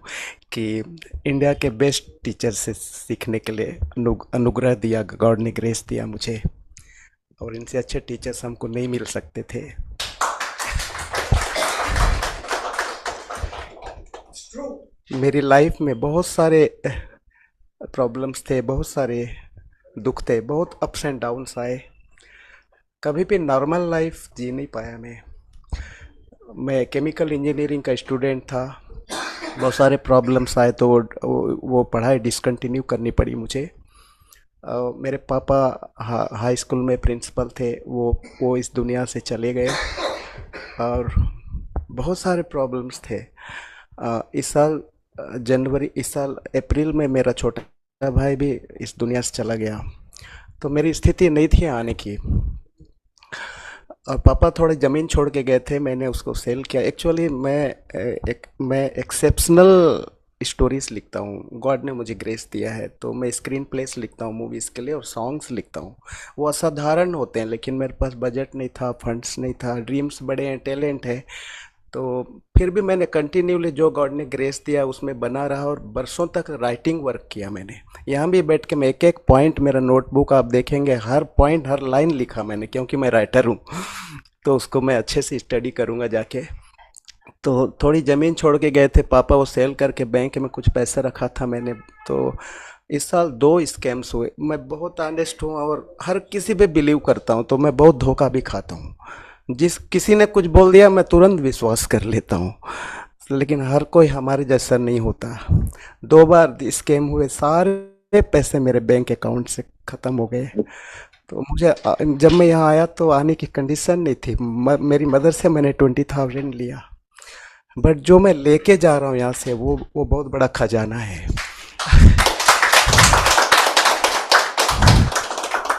कि इंडिया के बेस्ट टीचर से सीखने के लिए अनुग्रह दिया, गॉड ने ग्रेस दिया मुझे, और इनसे अच्छे टीचर्स हमको नहीं मिल सकते थे। मेरी लाइफ में बहुत सारे प्रॉब्लम्स थे, बहुत सारे दुख थे, बहुत अप्स एंड डाउन्स आए। कभी भी नॉर्मल लाइफ जी नहीं पाया मैं केमिकल इंजीनियरिंग का स्टूडेंट था। बहुत सारे प्रॉब्लम्स आए तो वो पढ़ाई डिसकंटिन्यू करनी पड़ी मुझे। मेरे पापा हाई स्कूल में प्रिंसिपल थे, वो इस दुनिया से चले गए, और बहुत सारे प्रॉब्लम्स थे। इस साल अप्रैल में मेरा छोटा भाई भी इस दुनिया से चला गया, तो मेरी स्थिति नहीं थी आने की। और पापा थोड़े ज़मीन छोड़ के गए थे, मैंने उसको सेल किया। एक्चुअली मैं एक्सेप्शनल स्टोरीज लिखता हूँ, गॉड ने मुझे ग्रेस दिया है, तो मैं स्क्रीन प्लेस लिखता हूँ मूवीज़ के लिए, और सॉन्ग्स लिखता हूँ। वो असाधारण होते हैं, लेकिन मेरे पास बजट नहीं था, फंड्स नहीं था, ड्रीम्स बड़े हैं, टैलेंट है, तो फिर भी मैंने कंटिन्यूली जो गॉड ने ग्रेस दिया उसमें बना रहा और बरसों तक राइटिंग वर्क किया मैंने। यहाँ भी बैठ के मैं एक एक पॉइंट, मेरा नोटबुक आप देखेंगे, हर पॉइंट हर लाइन लिखा मैंने, क्योंकि मैं राइटर हूँ। तो उसको मैं अच्छे से स्टडी करूँगा जाके। तो थोड़ी ज़मीन छोड़ के गए थे पापा, वो सेल करके बैंक में कुछ पैसा रखा था मैंने। तो इस साल 2 स्कैम्स हुए। मैं बहुत ऑनेस्ट हूँ और हर किसी पे बिलीव करता हूँ, तो मैं बहुत धोखा भी खाता हूँ। जिस किसी ने कुछ बोल दिया मैं तुरंत विश्वास कर लेता हूँ, लेकिन हर कोई हमारे जैसा नहीं होता। 2 बार स्कैम हुए, सारे पैसे मेरे बैंक अकाउंट से ख़त्म हो गए। तो मुझे जब मैं यहाँ आया तो आने की कंडीशन नहीं थी। मेरी मदर से मैंने 20,000 लिया, बट जो मैं लेके जा रहा हूँ यहाँ से वो बहुत बड़ा खजाना है।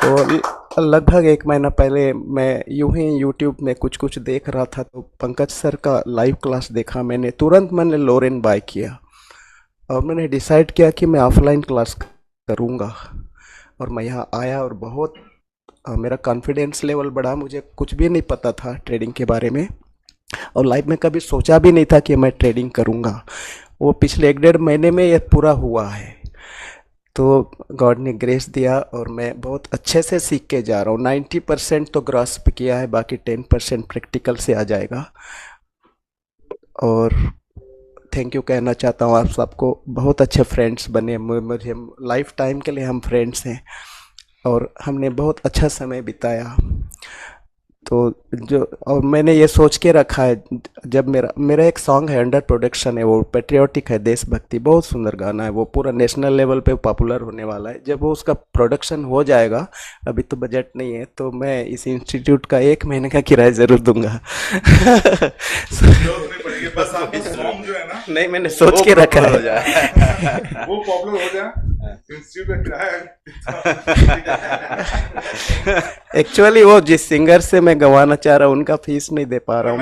तो लगभग 1 महीना पहले मैं यूं ही यूट्यूब में कुछ देख रहा था, तो पंकज सर का लाइव क्लास देखा मैंने। तुरंत मैंने लोरेन बाय किया और मैंने डिसाइड किया कि मैं ऑफलाइन क्लास करूँगा। और मैं यहाँ आया और बहुत मेरा कॉन्फिडेंस लेवल बढ़ा। मुझे कुछ भी नहीं पता था ट्रेडिंग के बारे में और लाइफ में कभी सोचा भी नहीं था कि मैं ट्रेडिंग करूँगा। वो पिछले 1-1.5 महीने में ये पूरा हुआ है। तो गॉड ने ग्रेस दिया और मैं बहुत अच्छे से सीख के जा रहा हूँ। 90% तो ग्रास्प किया है, बाकी 10% प्रैक्टिकल से आ जाएगा। और थैंक यू कहना चाहता हूँ आप सबको। बहुत अच्छे फ्रेंड्स बने मुझे, लाइफ टाइम के लिए हम फ्रेंड्स हैं और हमने बहुत अच्छा समय बिताया। तो और मैंने ये सोच के रखा है, जब मेरा एक सॉन्ग है अंडर प्रोडक्शन है, वो पेट्रियोटिक है, देशभक्ति, बहुत सुंदर गाना है, वो पूरा नेशनल लेवल पे पॉपुलर होने वाला है। जब वो उसका प्रोडक्शन हो जाएगा, अभी तो बजट नहीं है, तो मैं इस इंस्टीट्यूट का 1 महीने का किराया ज़रूर दूंगा। बस आपका सॉन्ग जो है ना, नहीं मैंने सोच के रखा है वो पॉपुलर हो जाए, इंस्टीट्यूट का किराया। एक्चुअली वो जिस सिंगर से मैं गवाना चाह रहा हूँ उनका फीस नहीं दे पा रहा हूँ।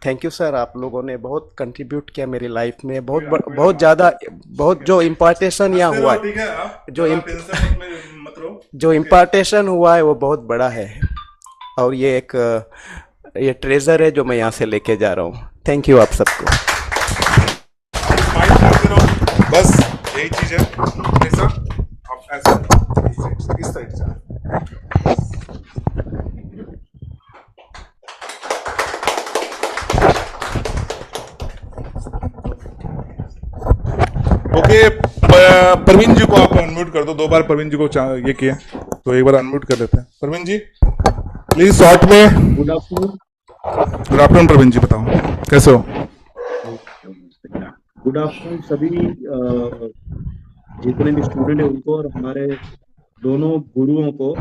थैंक यू सर, आप लोगों ने बहुत कंट्रीब्यूट किया मेरी लाइफ में, बहुत ज़्यादा, बहुत जो इम्पार्टेशन यहाँ हुआ है, जो इम्पार्टेशन हुआ है वो बहुत बड़ा है और ये ट्रेजर है जो मैं यहाँ से लेके जा रहा हूँ। थैंक यू आप सबको। बस यही चीज है। ऐसा आप ऐसा इस साइड से ओके। परवीन जी को आप अनम्यूट कर दो। 2 बार परवीन जी को ये किया, तो एक बार अनम्यूट कर लेते हैं। परवीन जी प्लीज शॉर्ट में। Good afternoon. Good afternoon Parveen ji, बताओ कैसे हो? गुड आफ्टरनून सभी जितने भी स्टूडेंट हैं उनको और हमारे दोनों गुरुओं को।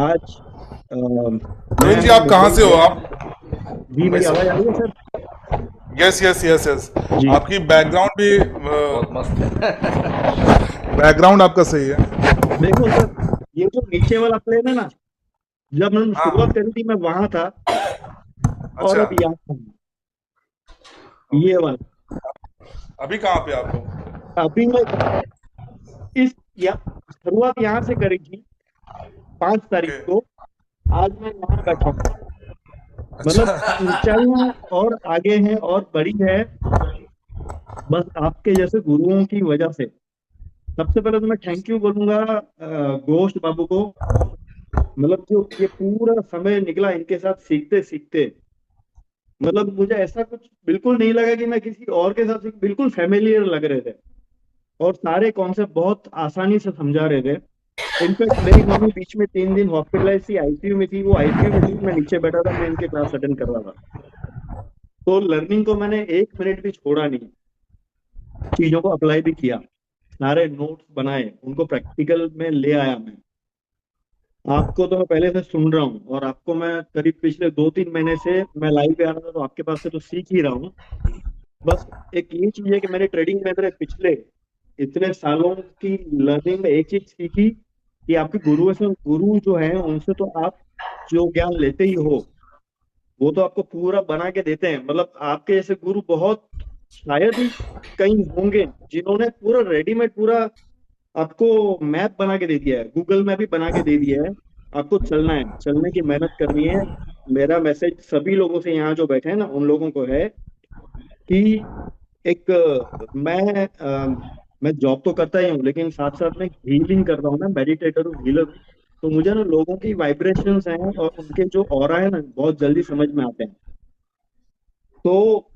आज परवीन जी आप कहाँ से हो? आप जी मेरी आवाज आ रही है sir? Yes yes yes yes, आपकी बैकग्राउंड भी मस्त है। बैकग्राउंड आपका सही है। देखो सर, ये जो नीचे वाला प्लेन है ना, जब मैंने शुरुआत करी थी मैं वहां था और अब यहाँ था, ये वाला। अभी कहाँ पे आप हो? अभी मैं शुरुआत यहाँ से करी थी 5 तारीख को, आज मैं यहाँ बैठा हूँ। मतलब ऊंचाइयां और आगे हैं और बड़ी है, बस आपके जैसे गुरुओं की वजह से। सबसे पहले तो मैं थैंक यू बोलूंगा घोष बाबू को। मतलब जो ये पूरा समय निकला इनके साथ सीखते सीखते, मतलब मुझे ऐसा कुछ बिल्कुल नहीं लगा कि मैं किसी और के साथ बिल्कुल फैमिलियर लग रहे थे और सारे कॉन्सेप्ट बहुत आसानी से समझा रहे थे। इनफैक्ट मेरी मम्मी बीच में 3 दिन हॉस्पिटलाइज थी, आईसीयू में थी। वो आईसीयू में थी, मैं नीचे बैठा था, मैं इनके क्लास अटेंड कर रहा था। तो लर्निंग को मैंने 1 मिनट भी छोड़ा नहीं, चीजों को अप्लाई भी किया, सारे नोट्स बनाए, उनको प्रैक्टिकल में ले आया। मैं आपको तो मैं पहले से सुन रहा हूँ और आपको मैं करीब पिछले 2-3 महीने से मैं लाइव पे आ रहा था, तो आपके पास से तो सीख ही रहा हूँ। बस एक ये चीज है कि मैंने ट्रेडिंग में मेरे पिछले इतने सालों की लर्निंग में एक चीज सीखी कि आपके गुरु जो है उनसे तो आप जो ज्ञान लेते ही हो वो तो आपको पूरा बना के देते हैं। मतलब आपके जैसे गुरु बहुत शायद ही कहीं होंगे जिन्होंने पूरा रेडीमेड पूरा आपको मैप बना के दे दिया है, गूगल मैप भी बना के दे दिया है आपको चलना है, चलने की मेहनत करनी है। मेरा मैसेज सभी लोगों से यहाँ जो बैठे हैं ना उन लोगों को है कि एक मैं जॉब तो करता ही हूँ लेकिन साथ साथ में हीलिंग करता हूँ, मैं मेडिटेटर हूँ, हीलर हूँ। तो मुझे ना लोगों की वाइब्रेशंस हैं और उनके जो ऑरा है ना बहुत जल्दी समझ में आते हैं। तो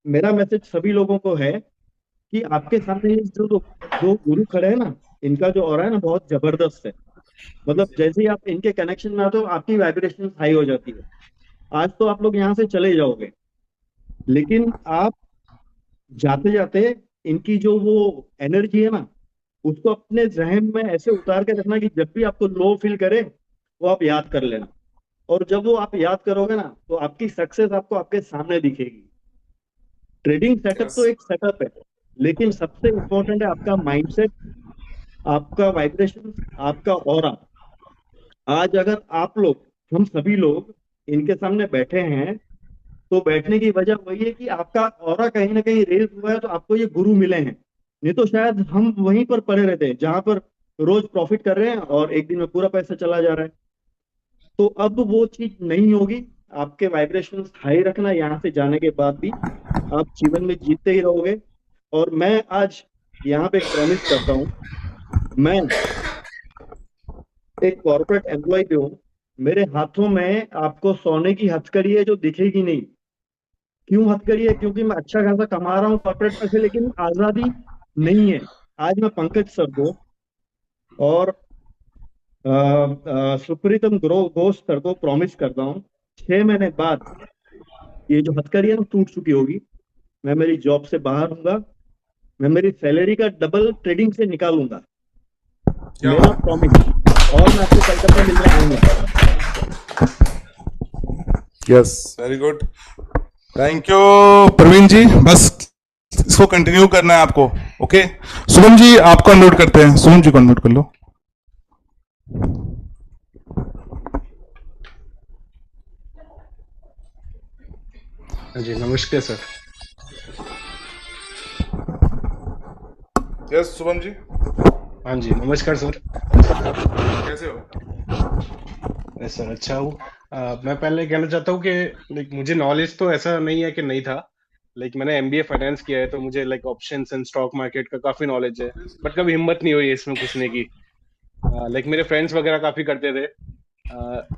मेरा मैसेज सभी लोगों को है कि आपके सामने ये जो गुरु खड़े हैं ना, इनका जो ऑरा है ना बहुत जबरदस्त है। मतलब जैसे ही आप इनके कनेक्शन में आते हो आपकी वाइब्रेशन हाई हो जाती है। आज तो आप लोग यहाँ से चले जाओगे, लेकिन आप जाते जाते इनकी जो वो एनर्जी है ना उसको अपने जहन में ऐसे उतार के रखना कि जब भी आपको लो फील करे वो आप याद कर लेना। और जब वो आप याद करोगे ना तो आपकी सक्सेस आपको आपके सामने दिखेगी। ट्रेडिंग सेटअप तो एक सेटअप है, लेकिन सबसे इंपॉर्टेंट है आपका माइंडसेट, आपका वाइब्रेशन, आपका ऑरा। आज अगर आप लोग, हम सभी लोग इनके सामने बैठे हैं तो बैठने की वजह वही है कि आपका ऑरा कहीं ना कहीं रेज हुआ है, तो आपको ये गुरु मिले हैं। नहीं तो शायद हम वहीं पर पड़े रहते हैं जहां पर रोज प्रॉफिट कर रहे हैं और एक दिन में पूरा पैसा चला जा रहा है। तो अब वो चीज नहीं होगी। आपके वाइब्रेशन हाई रखना, यहाँ से जाने के बाद भी आप जीवन में जीतते ही रहोगे। और मैं आज यहाँ पे प्रॉमिस करता हूँ, मैं एक कॉर्पोरेट एम्प्लॉय पे हूँ, मेरे हाथों में आपको सोने की हथकड़ी है जो दिखेगी नहीं। क्यों हथकड़ी है? क्योंकि मैं अच्छा खासा कमा रहा हूँ कॉर्पोरेट में से, लेकिन आजादी नहीं है। आज मैं पंकज सर को और सुप्रीतम घोष सर को प्रॉमिस करता हूँ 6 महीने बाद ये जो हथकड़ी है ना टूट चुकी होगी। मैं मेरी जॉब से बाहर हूँगा, मैं मेरी सैलरी का डबल ट्रेडिंग से निकालूंगा, मेरा प्रॉमिस। और मैं आपको कलकत्ता मिलने आऊंगा। Yes, very good, thank you Praveen ji. बस इसको कंटिन्यू करना है आपको। ओके, शुभम जी आपको अनम्यूट करते हैं। शुभम जी को अनम्यूट कर लो। जी नमस्कार सर। यस शुभम जी। हाँ जी नमस्कार सर। कैसे हो? यस सर, अच्छा हूँ। मैं पहले कहना चाहता हूँ कि लाइक मुझे नॉलेज तो ऐसा नहीं है कि नहीं था। लाइक मैंने एमबीए फाइनेंस किया है तो मुझे like options and stock market का काफी नॉलेज है, बट कभी हिम्मत नहीं हुई इसमें घुसने की। लाइक मेरे फ्रेंड्स वगैरह काफी करते थे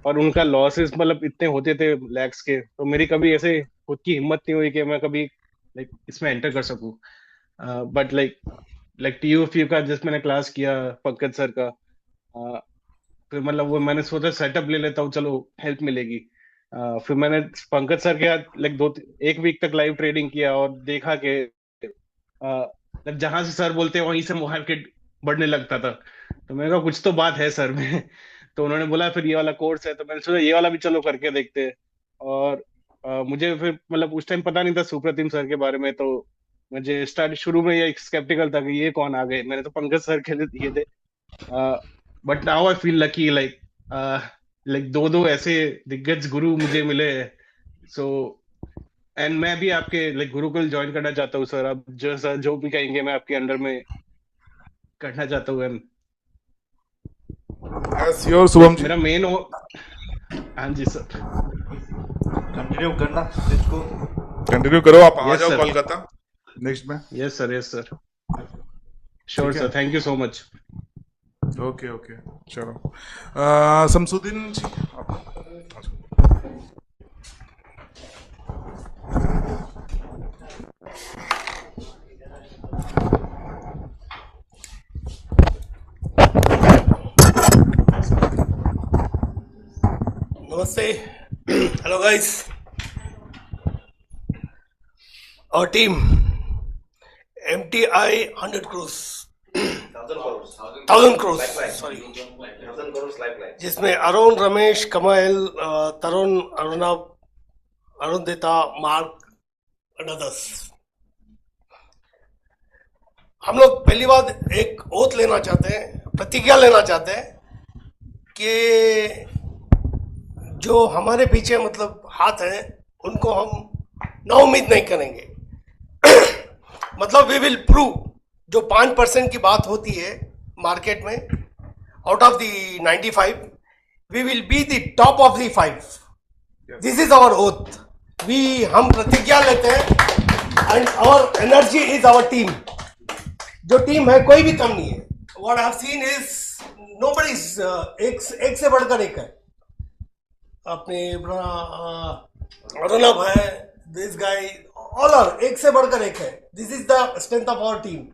और उनका लॉसेस मतलब इतने होते थे लैक्स के, तो मेरी कभी ऐसे खुद की हिम्मत नहीं हुई कि मैं कभी लाइक इसमें एंटर कर सकूं। बट लाइक टीयूएफयू का जस्ट मैंने क्लास किया पंकज सर का, फिर मतलब वो मैंने सोचा सेटअप ले लेता हूँ, चलो हेल्प मिलेगी। फिर मैंने पंकज सर के साथ लाइक एक वीक तक लाइव ट्रेडिंग किया और देखा कि जहां से सर बोलते हैं वहीं से मार्केट बढ़ने लगता था। तो मैंने कहा कुछ तो बात है सर में। तो उन्होंने बोला फिर ये वाला कोर्स है, तो मैंने सोचा ये वाला भी चलो करके देखते हैं। और मुझे फिर मतलब उस टाइम पता नहीं था सुप्रतिम सर के बारे में, तो मुझे शुरू में ये स्केप्टिकल था कि ये कौन आ गए। मैंने तो पंकज सर के लिए थे, but now I feel lucky like दो ऐसे दिग्गज गुरु मुझे मिले। सो एंड मैं भी आपके लाइक गुरुकुल ज्वाइन करना चाहता हूँ सर। आप जो भी कहेंगे मैं आपके अंडर में करना चाहता हूँ। श्योर शुभम जी। मेरा मेन हो, हाँ जी सर। कंटिन्यू करना, इसको कंटिन्यू करो। आप आ जाओ कोलकाता नेक्स्ट में। Yes sir, yes sir, sure sir, thank you so much. Okay okay, चलो शमसुद्दीन जी नमस्ते, hello guys, our team MTI 100 crores 1000 crores sorry, जिसमें अरुण, रमेश, कमाल, तरुण, अरुणव, अरुणदिता, मार्क and others। हम लोग पहली बात एक ओथ लेना चाहते हैं, प्रतिज्ञा लेना चाहते हैं कि जो हमारे पीछे मतलब हाथ हैं उनको हम नाउम्मीद नहीं करेंगे। मतलब वी विल प्रूव, जो 5% की बात होती है मार्केट में out of the 95, we will be the top of the 5. This is our oath. हम प्रतिज्ञा लेते हैं and our energy is our team. जो टीम है कोई भी कम नहीं है. What I have seen is nobody is एक से बढ़कर एक है. अपने अर्नब है, this guy, all are एक से बढ़कर एक है. This is the strength of our team.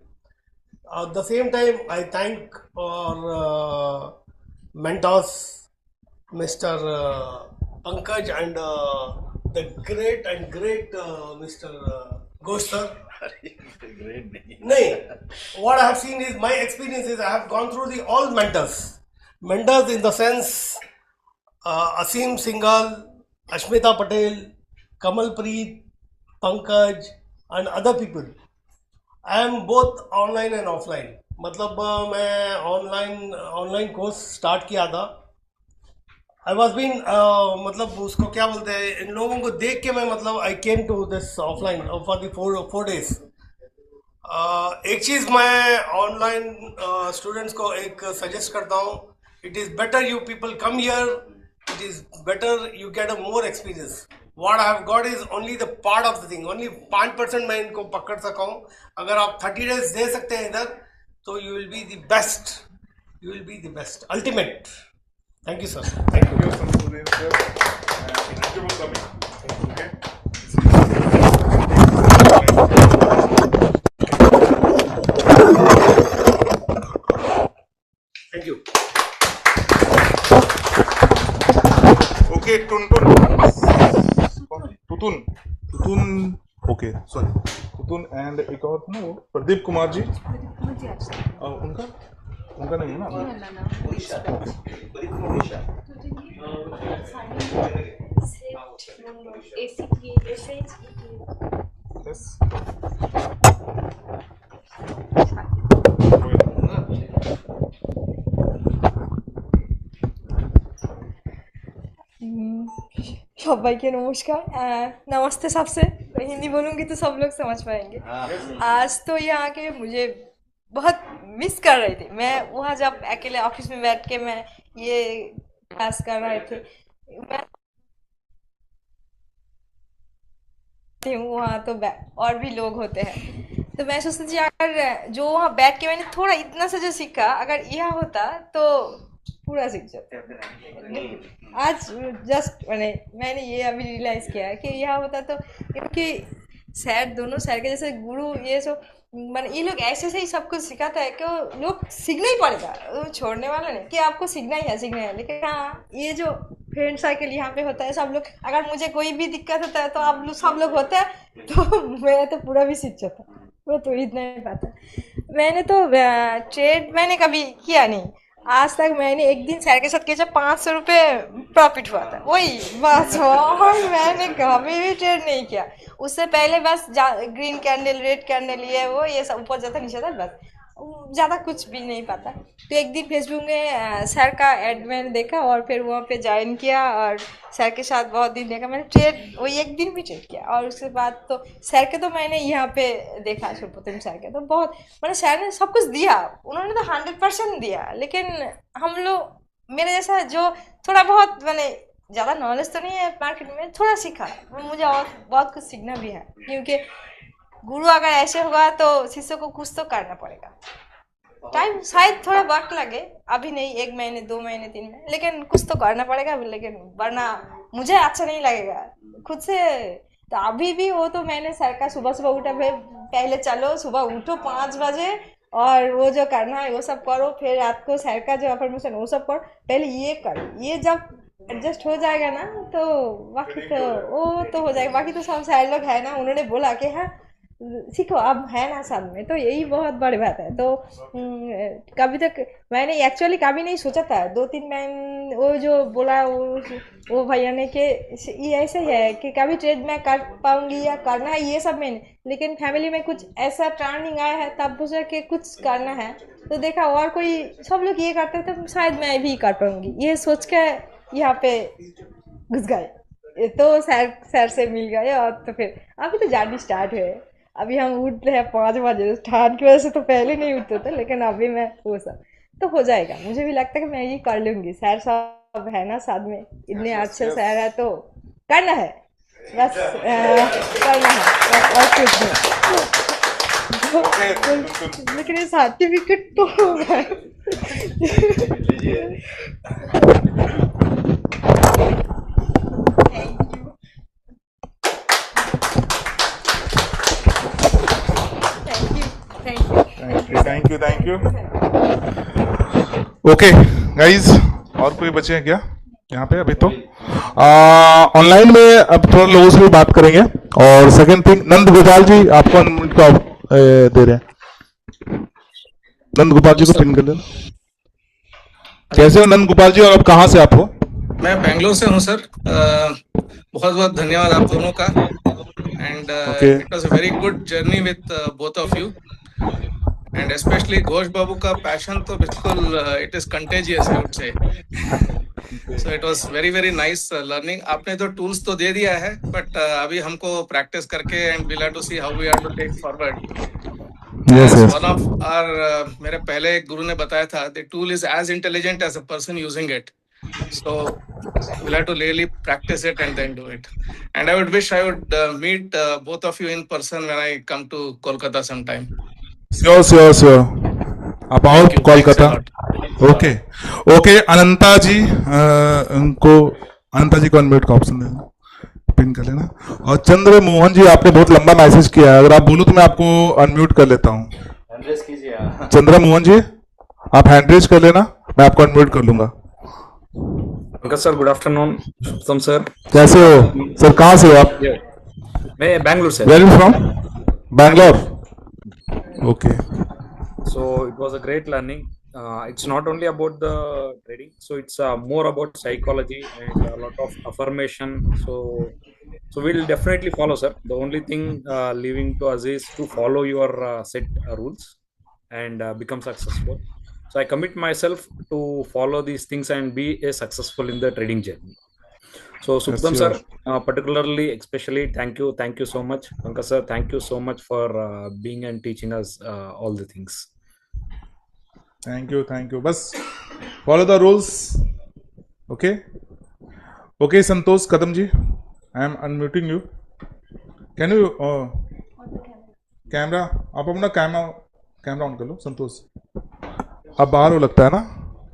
At the same time, I thank our mentors, Mr. Pankaj and the great Mr. Ghosh sir. नहीं, what I have seen is my experience is I have gone through the all mentors. Mentors in the sense Asim Singhal, Ashmita Patel, Kamal Preet, Pankaj and other people. I am both online and offline. मतलब मैं online course start किया था. I was been मतलब उसको क्या बोलते हैं, इन लोगों को देख के मैं मतलब I came to this offline for the 4 days. एक चीज़ मैं ऑनलाइन स्टूडेंट्स को एक सजेस्ट करता हूँ. It is better you people come here. It is better you get a more experience. What I have got is only the part of the thing. Only 5% मैं इनको पकड़ सका हूँ. अगर आप 30 days दे सकते हैं इधर, तो you will be the best. You will be the best. Ultimate. Thank you, sir. Thank you. Thank you for coming. Okay. Thank you. Okay, Tutun, okay, sorry. Tutun and एक और था ना वो प्रदीप कुमार जी. उनका नहीं है ना. Yes. সবাইকে নমস্কার. नमस्ते सबसे. हिंदी बोलूँगी तो सब लोग समझ पाएंगे. आज तो यहाँ के मुझे बहुत मिस कर रही थी. मैं वहाँ जब अकेले ऑफिस में बैठ के मैं ये क्लास कर रहे थे, मैं वहाँ तो और भी लोग होते हैं, तो मैं सोचती थी अगर जो वहाँ बैठ के मैंने थोड़ा इतना सा जो सीखा, अगर यह होता तो पूरा सीख जाता. आज जस्ट मैंने ये अभी रियलाइज़ किया है कि यह होता तो, क्योंकि दोनों सर के जैसे गुरु ये सब ये लोग ऐसे से ही सब कुछ सिखाता है कि लोग सीखना ही पड़ेगा, छोड़ने वाला नहीं कि आपको सीखना ही है. लेकिन हाँ, ये जो फ्रेंड सर्कल यहाँ पे होता है, सब लोग, अगर मुझे कोई भी दिक्कत होता है तो आप लोग सब लोग होते हैं, तो मैं तो पूरा भी सीख जाता. वो तो इतना ही पता. मैंने तो ट्रेड मैंने कभी किया नहीं आज तक. मैंने एक दिन सर के साथ किया, 500 रुपये प्रॉफिट हुआ था, वही बस. और मैंने कभी भी ट्रेड नहीं किया. उससे पहले बस ग्रीन कैंडल, रेड कैंडल, ये सब ऊपर जाता नीचे था, बस ज़्यादा कुछ भी नहीं पता. तो एक दिन फेसबुक में सर का एड मैंने देखा और फिर वहाँ पे ज्वाइन किया और सर के साथ बहुत दिन देखा. मैंने ट्रेड वही एक दिन भी ट्रेड किया और उसके बाद तो सर के तो मैंने यहाँ पे देखा, सुप्रतिम सर के तो बहुत सर ने सब कुछ दिया. उन्होंने तो 100% दिया. लेकिन हम लोग मेरे जैसा जो थोड़ा बहुत ज़्यादा नॉलेज तो नहीं है मार्केट में, थोड़ा सीखा. मुझे और बहुत कुछ सीखना भी है, क्योंकि गुरु अगर ऐसे होगा तो शिष्य को कुछ तो करना पड़ेगा. टाइम शायद थोड़ा वक्त लगे, अभी नहीं, 1 महीने 2 महीने 3 महीने, लेकिन कुछ तो करना पड़ेगा. लेकिन वरना मुझे अच्छा नहीं लगेगा खुद से. तो अभी भी वो तो मैंने सर का सुबह उठा, फिर पहले चलो सुबह उठो 5 बजे और वो जो करना है वो सब करो, फिर रात को सर का जो अफर्मेशन वो सब करो, पहले ये करो. ये जब एडजस्ट हो जाएगा ना तो बाकी तो वो तो हो जाएगा. बाकी तो सब सर लोग है ना, उन्होंने बोला कि हाँ सीखो, अब है ना सब में, तो यही बहुत बड़ी बात है. तो कभी तक मैंने एक्चुअली कभी नहीं सोचा था. 2-3 मैम वो जो बोला वो भैया ने कि ये ऐसे है कि कभी ट्रेड में कर पाऊंगी या करना है, ये सब मैंने. लेकिन फैमिली में कुछ ऐसा टर्निंग आया है, तब सोचा कि कुछ करना है, तो देखा और कोई सब लोग ये करते हैं तो शायद मैं भी कर पाऊंगी. ये सोच के यहाँ पे घुस गए, तो सर से मिल गए. और तो फिर अभी तो जर्नी स्टार्ट हुए. अभी हम उठ रहे हैं 5 बजे. ठंड की वजह से तो पहले नहीं उठते थे, लेकिन अभी मैं वो सब तो हो जाएगा. मुझे भी लगता है कि मैं ये कर लूँगी. सर सब अब है ना साथ में, इतने अच्छे से है तो करना है, बस करना है, बस और कुछ नहीं। लेकिन ये सर्टिफिकेट तो थैंक यू। ओके गाइज, और कोई बचे हैं क्या यहाँ पे? अभी तो ऑनलाइन में अब थोड़ा लोगों से भी बात करेंगे। और सेकंड थिंग, नंद गोपाल जी आपको अनम्यूट का दे रहे हैं। नंद गोपाल जी को पिन कर लेना। कैसे हो नंद गोपाल जी, और अब कहाँ से आप हो? मैं बेंगलोर से हूँ सर। बहुत बहुत धन्यवाद आप दोनों का। And it was a very good journey with both of you, and specially Ghosh babu का पैशन तो बिल्कुल it is contagious, I would say. So it was very very nice learning. आपने तो टूल्स तो दे दिया है, बट अभी हमको प्रैक्टिस करके and we have to see how we are to take forward. One of our मेरे पहले एक गुरु ने बताया था, the tool is as intelligent as a person using it, so we'll have to really practice it and then do it. And I would wish I would meet both of you in person when I come to Kolkata sometime. Sure. आप आओ Kolkata. Okay अनंता जी को unmute का option देना, pin कर लेना। और चंद्र मोहन जी, आपने बहुत लंबा मैसेज किया है, अगर आप बोलो तो मैं आपको अनम्यूट कर लेता हूँ। चंद्र मोहन जी आप हैंड रेज कर लेना, मैं आपको अनम्यूट कर लूंगा। Pankaj sir, good afternoon. Shubham sir, कैसे हो सर? कहाँ से हो आप? मैं बैंगलोर से। Where you from? Bangalore. Okay. So it was a great learning. It's not only about the trading, so it's more about psychology and a lot of affirmation. So we'll definitely follow, sir. The only thing leaving to us is to follow your set rules and become successful. So I commit myself to follow these things and be a successful in the trading journey. So Suptam sir, particularly, especially, thank you so much. Pankaj sir, thank you so much for being and teaching us all the things. Thank you. बस follow the rules. Okay, Santosh Kadam ji, I am unmuting you. Can you camera, आप अपना camera on कर लो संतोष। अब बाहर हो लगता है ना,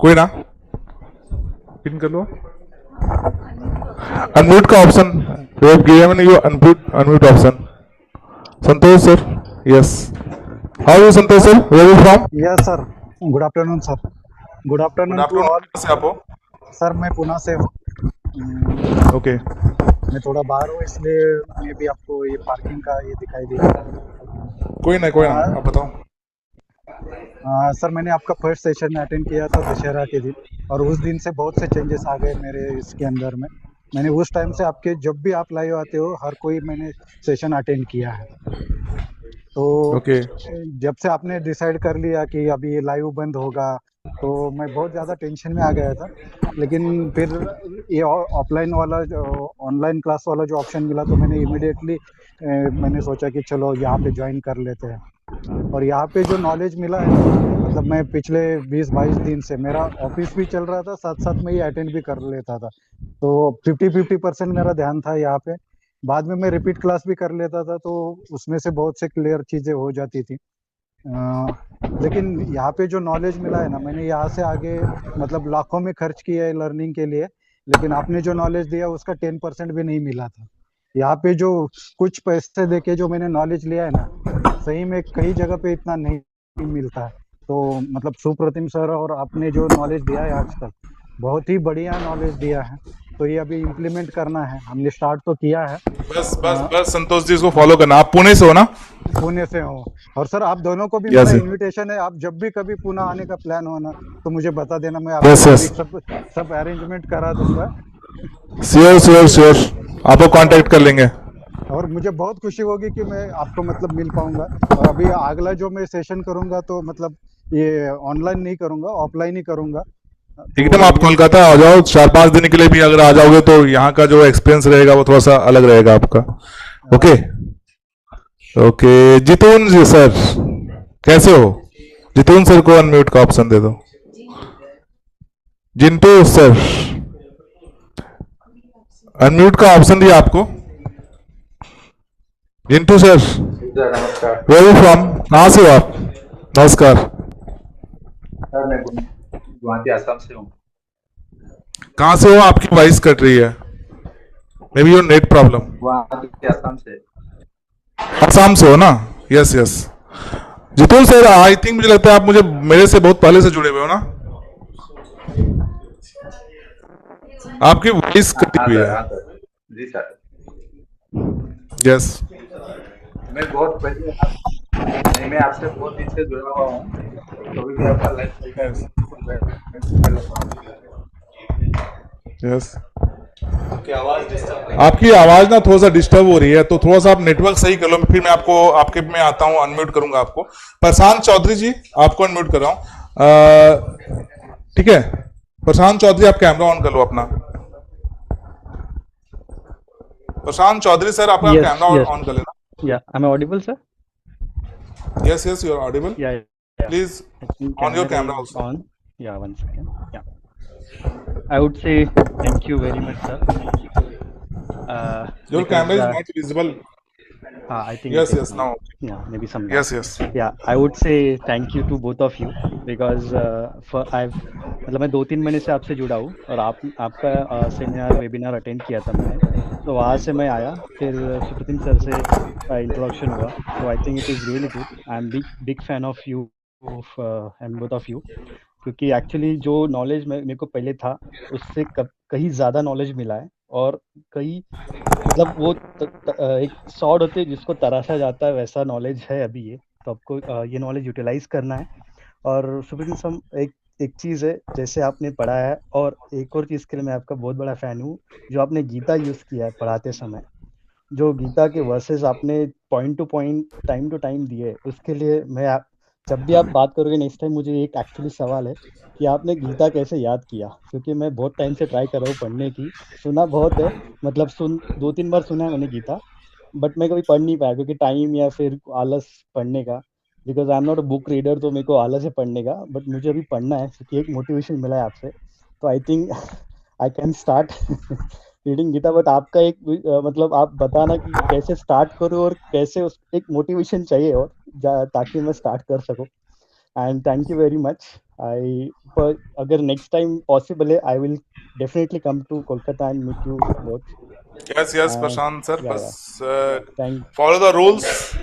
कोई ना, पिन कर लो। अनम्यूट का option, we have given you unmute option. Santosh sir, yes. How are you Santosh sir? Where are you from? Yes sir. Good afternoon sir. Good afternoon to all. से आप हो? सर मैं पुणे से हूँ। ओके। मैं थोड़ा बाहर हूँ, इसलिए मैं भी आपको ये पार्किंग का ये दिखाई दिया। कोई ना, आप बताओ। सर मैंने आपका फर्स्ट सेशन अटेंड किया था दशहरा के दिन, और उस दिन से बहुत से चेंजेस आ गए मेरे इसके अंदर में। मैंने उस टाइम से आपके जब भी आप लाइव आते हो, हर कोई मैंने सेशन अटेंड किया है। तो जब से आपने डिसाइड कर लिया कि अभी ये लाइव बंद होगा, तो मैं बहुत ज़्यादा टेंशन में आ गया था। लेकिन फिर ये ऑफलाइन वाला जो ऑनलाइन क्लास वाला जो ऑप्शन मिला, तो मैंने इमीडिएटली मैंने सोचा कि चलो यहाँ पे ज्वाइन कर लेते हैं। और यहाँ पे जो नॉलेज मिला है, मतलब मैं पिछले 20-22 दिन से, मेरा ऑफिस भी चल रहा था, साथ साथ में ये अटेंड भी कर लेता था, तो 50-50% मेरा ध्यान था यहाँ पे। बाद में मैं रिपीट क्लास भी कर लेता था, तो उसमें से बहुत से क्लियर चीज़ें हो जाती थी। लेकिन यहाँ पे जो नॉलेज मिला है ना, मैंने यहाँ से आगे मतलब लाखों में खर्च किया है लर्निंग के लिए, लेकिन आपने जो नॉलेज दिया उसका 10% भी नहीं मिला था। यहाँ पे जो कुछ पैसे देके जो मैंने नॉलेज लिया है ना, सही में कई जगह पे इतना नहीं मिलता है। तो मतलब सुप्रतिम सर और आपने जो नॉलेज दिया है आज तक, बहुत ही बढ़िया नॉलेज दिया है। तो ये अभी इम्प्लीमेंट करना है, हमने स्टार्ट तो किया है। बस संतोष जी इसको फॉलो करना। आप पुणे से हो ना? पुणे से हो। और सर आप दोनों को भी मेरा इनविटेशन है, आप जब भी कभी पुणे आने का प्लान हो ना, तो मुझे बता देना, मैं आपको सब अरेंजमेंट करा दूंगा। श्योर आपको कांटेक्ट कर लेंगे। और मुझे बहुत खुशी होगी कि मैं आपको मतलब मिल पाऊंगा। और अभी अगला जो मैं सेशन करूंगा, तो मतलब ये ऑनलाइन नहीं करूंगा, ऑफलाइन ही करूंगा। एकदम आप कोलकाता आ जाओ, 4-5 दिन के लिए भी अगर आ जाओगे तो यहाँ का जो एक्सपीरियंस रहेगा वो थोड़ा सा अलग रहेगा आपका। ओके जितून जी सर, कैसे हो? जितून सर को अनम्यूट का ऑप्शन दे दो। जिंटू सर, अनम्यूट का ऑप्शन दिया आपको। जिंटू सर, नमस्कार वेयर यू फ्रॉम, कहाँ से हो आप? नमस्कार सर, मैं गुवाहाटी आसाम से हूँ। कहाँ से हो? आपकी वॉइस कट रही है, maybe your net problem. Guwahati Assam से। आसाम से हो ना? Yes yes. Jitul sir, I think मुझे लगता है आप मेरे से बहुत पहले से जुड़े हुए हो ना? आपकी वॉइस कटी हुई है। हाँ सर, जी सर। यस। मैं बहुत पहले मैं आपसे बहुत दिन से जुड़ा हुआ हूँ, कभी भी आपका लाइफ यस। आपकी आवाज ना थोड़ा सा डिस्टर्ब हो रही है, तो थोड़ा सा आप नेटवर्क सही कर लो, फिर मैं आपको आपके में आता हूँ, अनम्यूट करूंगा आपको। प्रशांत चौधरी जी, आपको अनम्यूट कर रहा हूँ, ठीक है? प्रशांत चौधरी, आप कैमरा ऑन कर लो अपना। प्रशांत चौधरी सर, आपका कैमरा ऑन कर लेना। Yeah, am I audible, sir? Yes, yes, you are audible. Yeah. Please on your camera also. On. Yeah, 1 second. Yeah. I would say thank you very much, sir. Your camera is not visible. I think Yes, it is yes, now. Yeah, maybe some. Yes, yes. Yeah, I would say thank you to both of you because मतलब मैं 2-3 महीने से आपसे जुड़ा हूँ और आपका seminar webinar attend किया था मैंने, तो वहाँ से मैं आया, फिर सुप्रतिम सर से इंट्रोडक्शन हुआ, तो I think it is really good. I am big fan of you and both of you, क्योंकि एक्चुअली जो नॉलेज मेरे को पहले था उससे कहीं ज़्यादा नॉलेज मिला है, और कहीं मतलब वो एक सॉर्ड होती है जिसको तराशा जाता है, वैसा नॉलेज है अभी ये, तो आपको ये नॉलेज यूटिलाइज करना है। और सुप्रतिम सर, एक चीज़ है जैसे आपने पढ़ा है, और एक और चीज़ के लिए मैं आपका बहुत बड़ा फ़ैन हूँ, जो आपने गीता यूज़ किया है पढ़ाते समय, जो गीता के वर्सेस आपने point to point time to time दिए, उसके लिए जब भी आप बात करोगे नेक्स्ट टाइम, मुझे एक एक्चुअली सवाल है कि आपने गीता कैसे याद किया, क्योंकि मैं बहुत टाइम से ट्राई कर रहा हूँ पढ़ने की, सुना बहुत है, मतलब 2-3 बार सुना है मैंने गीता, बट मैं कभी पढ़ नहीं पाया क्योंकि टाइम या फिर आलस पढ़ने का, because I am not a book reader, तो मेरे को आलस है पढ़ने का, बट मुझे अभी पढ़ना है क्योंकि एक मोटिवेशन मिला है आपसे, तो I think I can start reading Gita. But आपका एक मतलब आप बताना कि कैसे स्टार्ट करूँ और कैसे एक मोटिवेशन चाहिए और ताकि मैं स्टार्ट कर सकूँ। And thank you very much. अगर नेक्स्ट टाइम पॉसिबल है, I will definitely come to Kolkata and meet you both. Yes, Prashant sir, बस follow the rules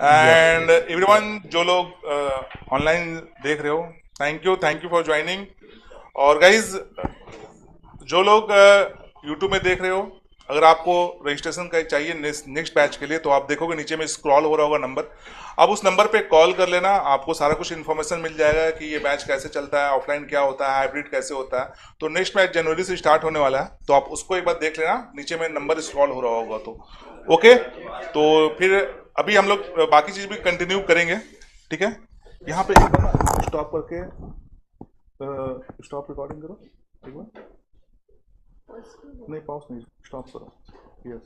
and everyone, जो लोग ऑनलाइन देख रहे हो, थैंक यू फॉर ज्वाइनिंग। और गाइज, जो लोग यूट्यूब में देख रहे हो, अगर आपको रजिस्ट्रेशन का चाहिए नेक्स्ट बैच के लिए, तो आप देखोगे नीचे में स्क्रॉल हो रहा होगा नंबर, आप उस नंबर पे कॉल कर लेना, आपको सारा कुछ इन्फॉर्मेशन मिल जाएगा कि ये बैच कैसे चलता है, ऑफलाइन क्या होता है, हाइब्रिड कैसे होता है। तो नेक्स्ट बैच जनवरी से स्टार्ट होने वाला है, तो आप उसको एक बार देख लेना, नीचे में नंबर स्क्रॉल हो रहा होगा। तो ओके, तो फिर अभी हम लोग बाकी चीज भी कंटिन्यू करेंगे, ठीक है? यहाँ पे स्टॉप करके स्टॉप रिकॉर्डिंग करो, ठीक है? नहीं, पॉज नहीं, स्टॉप करो। यस,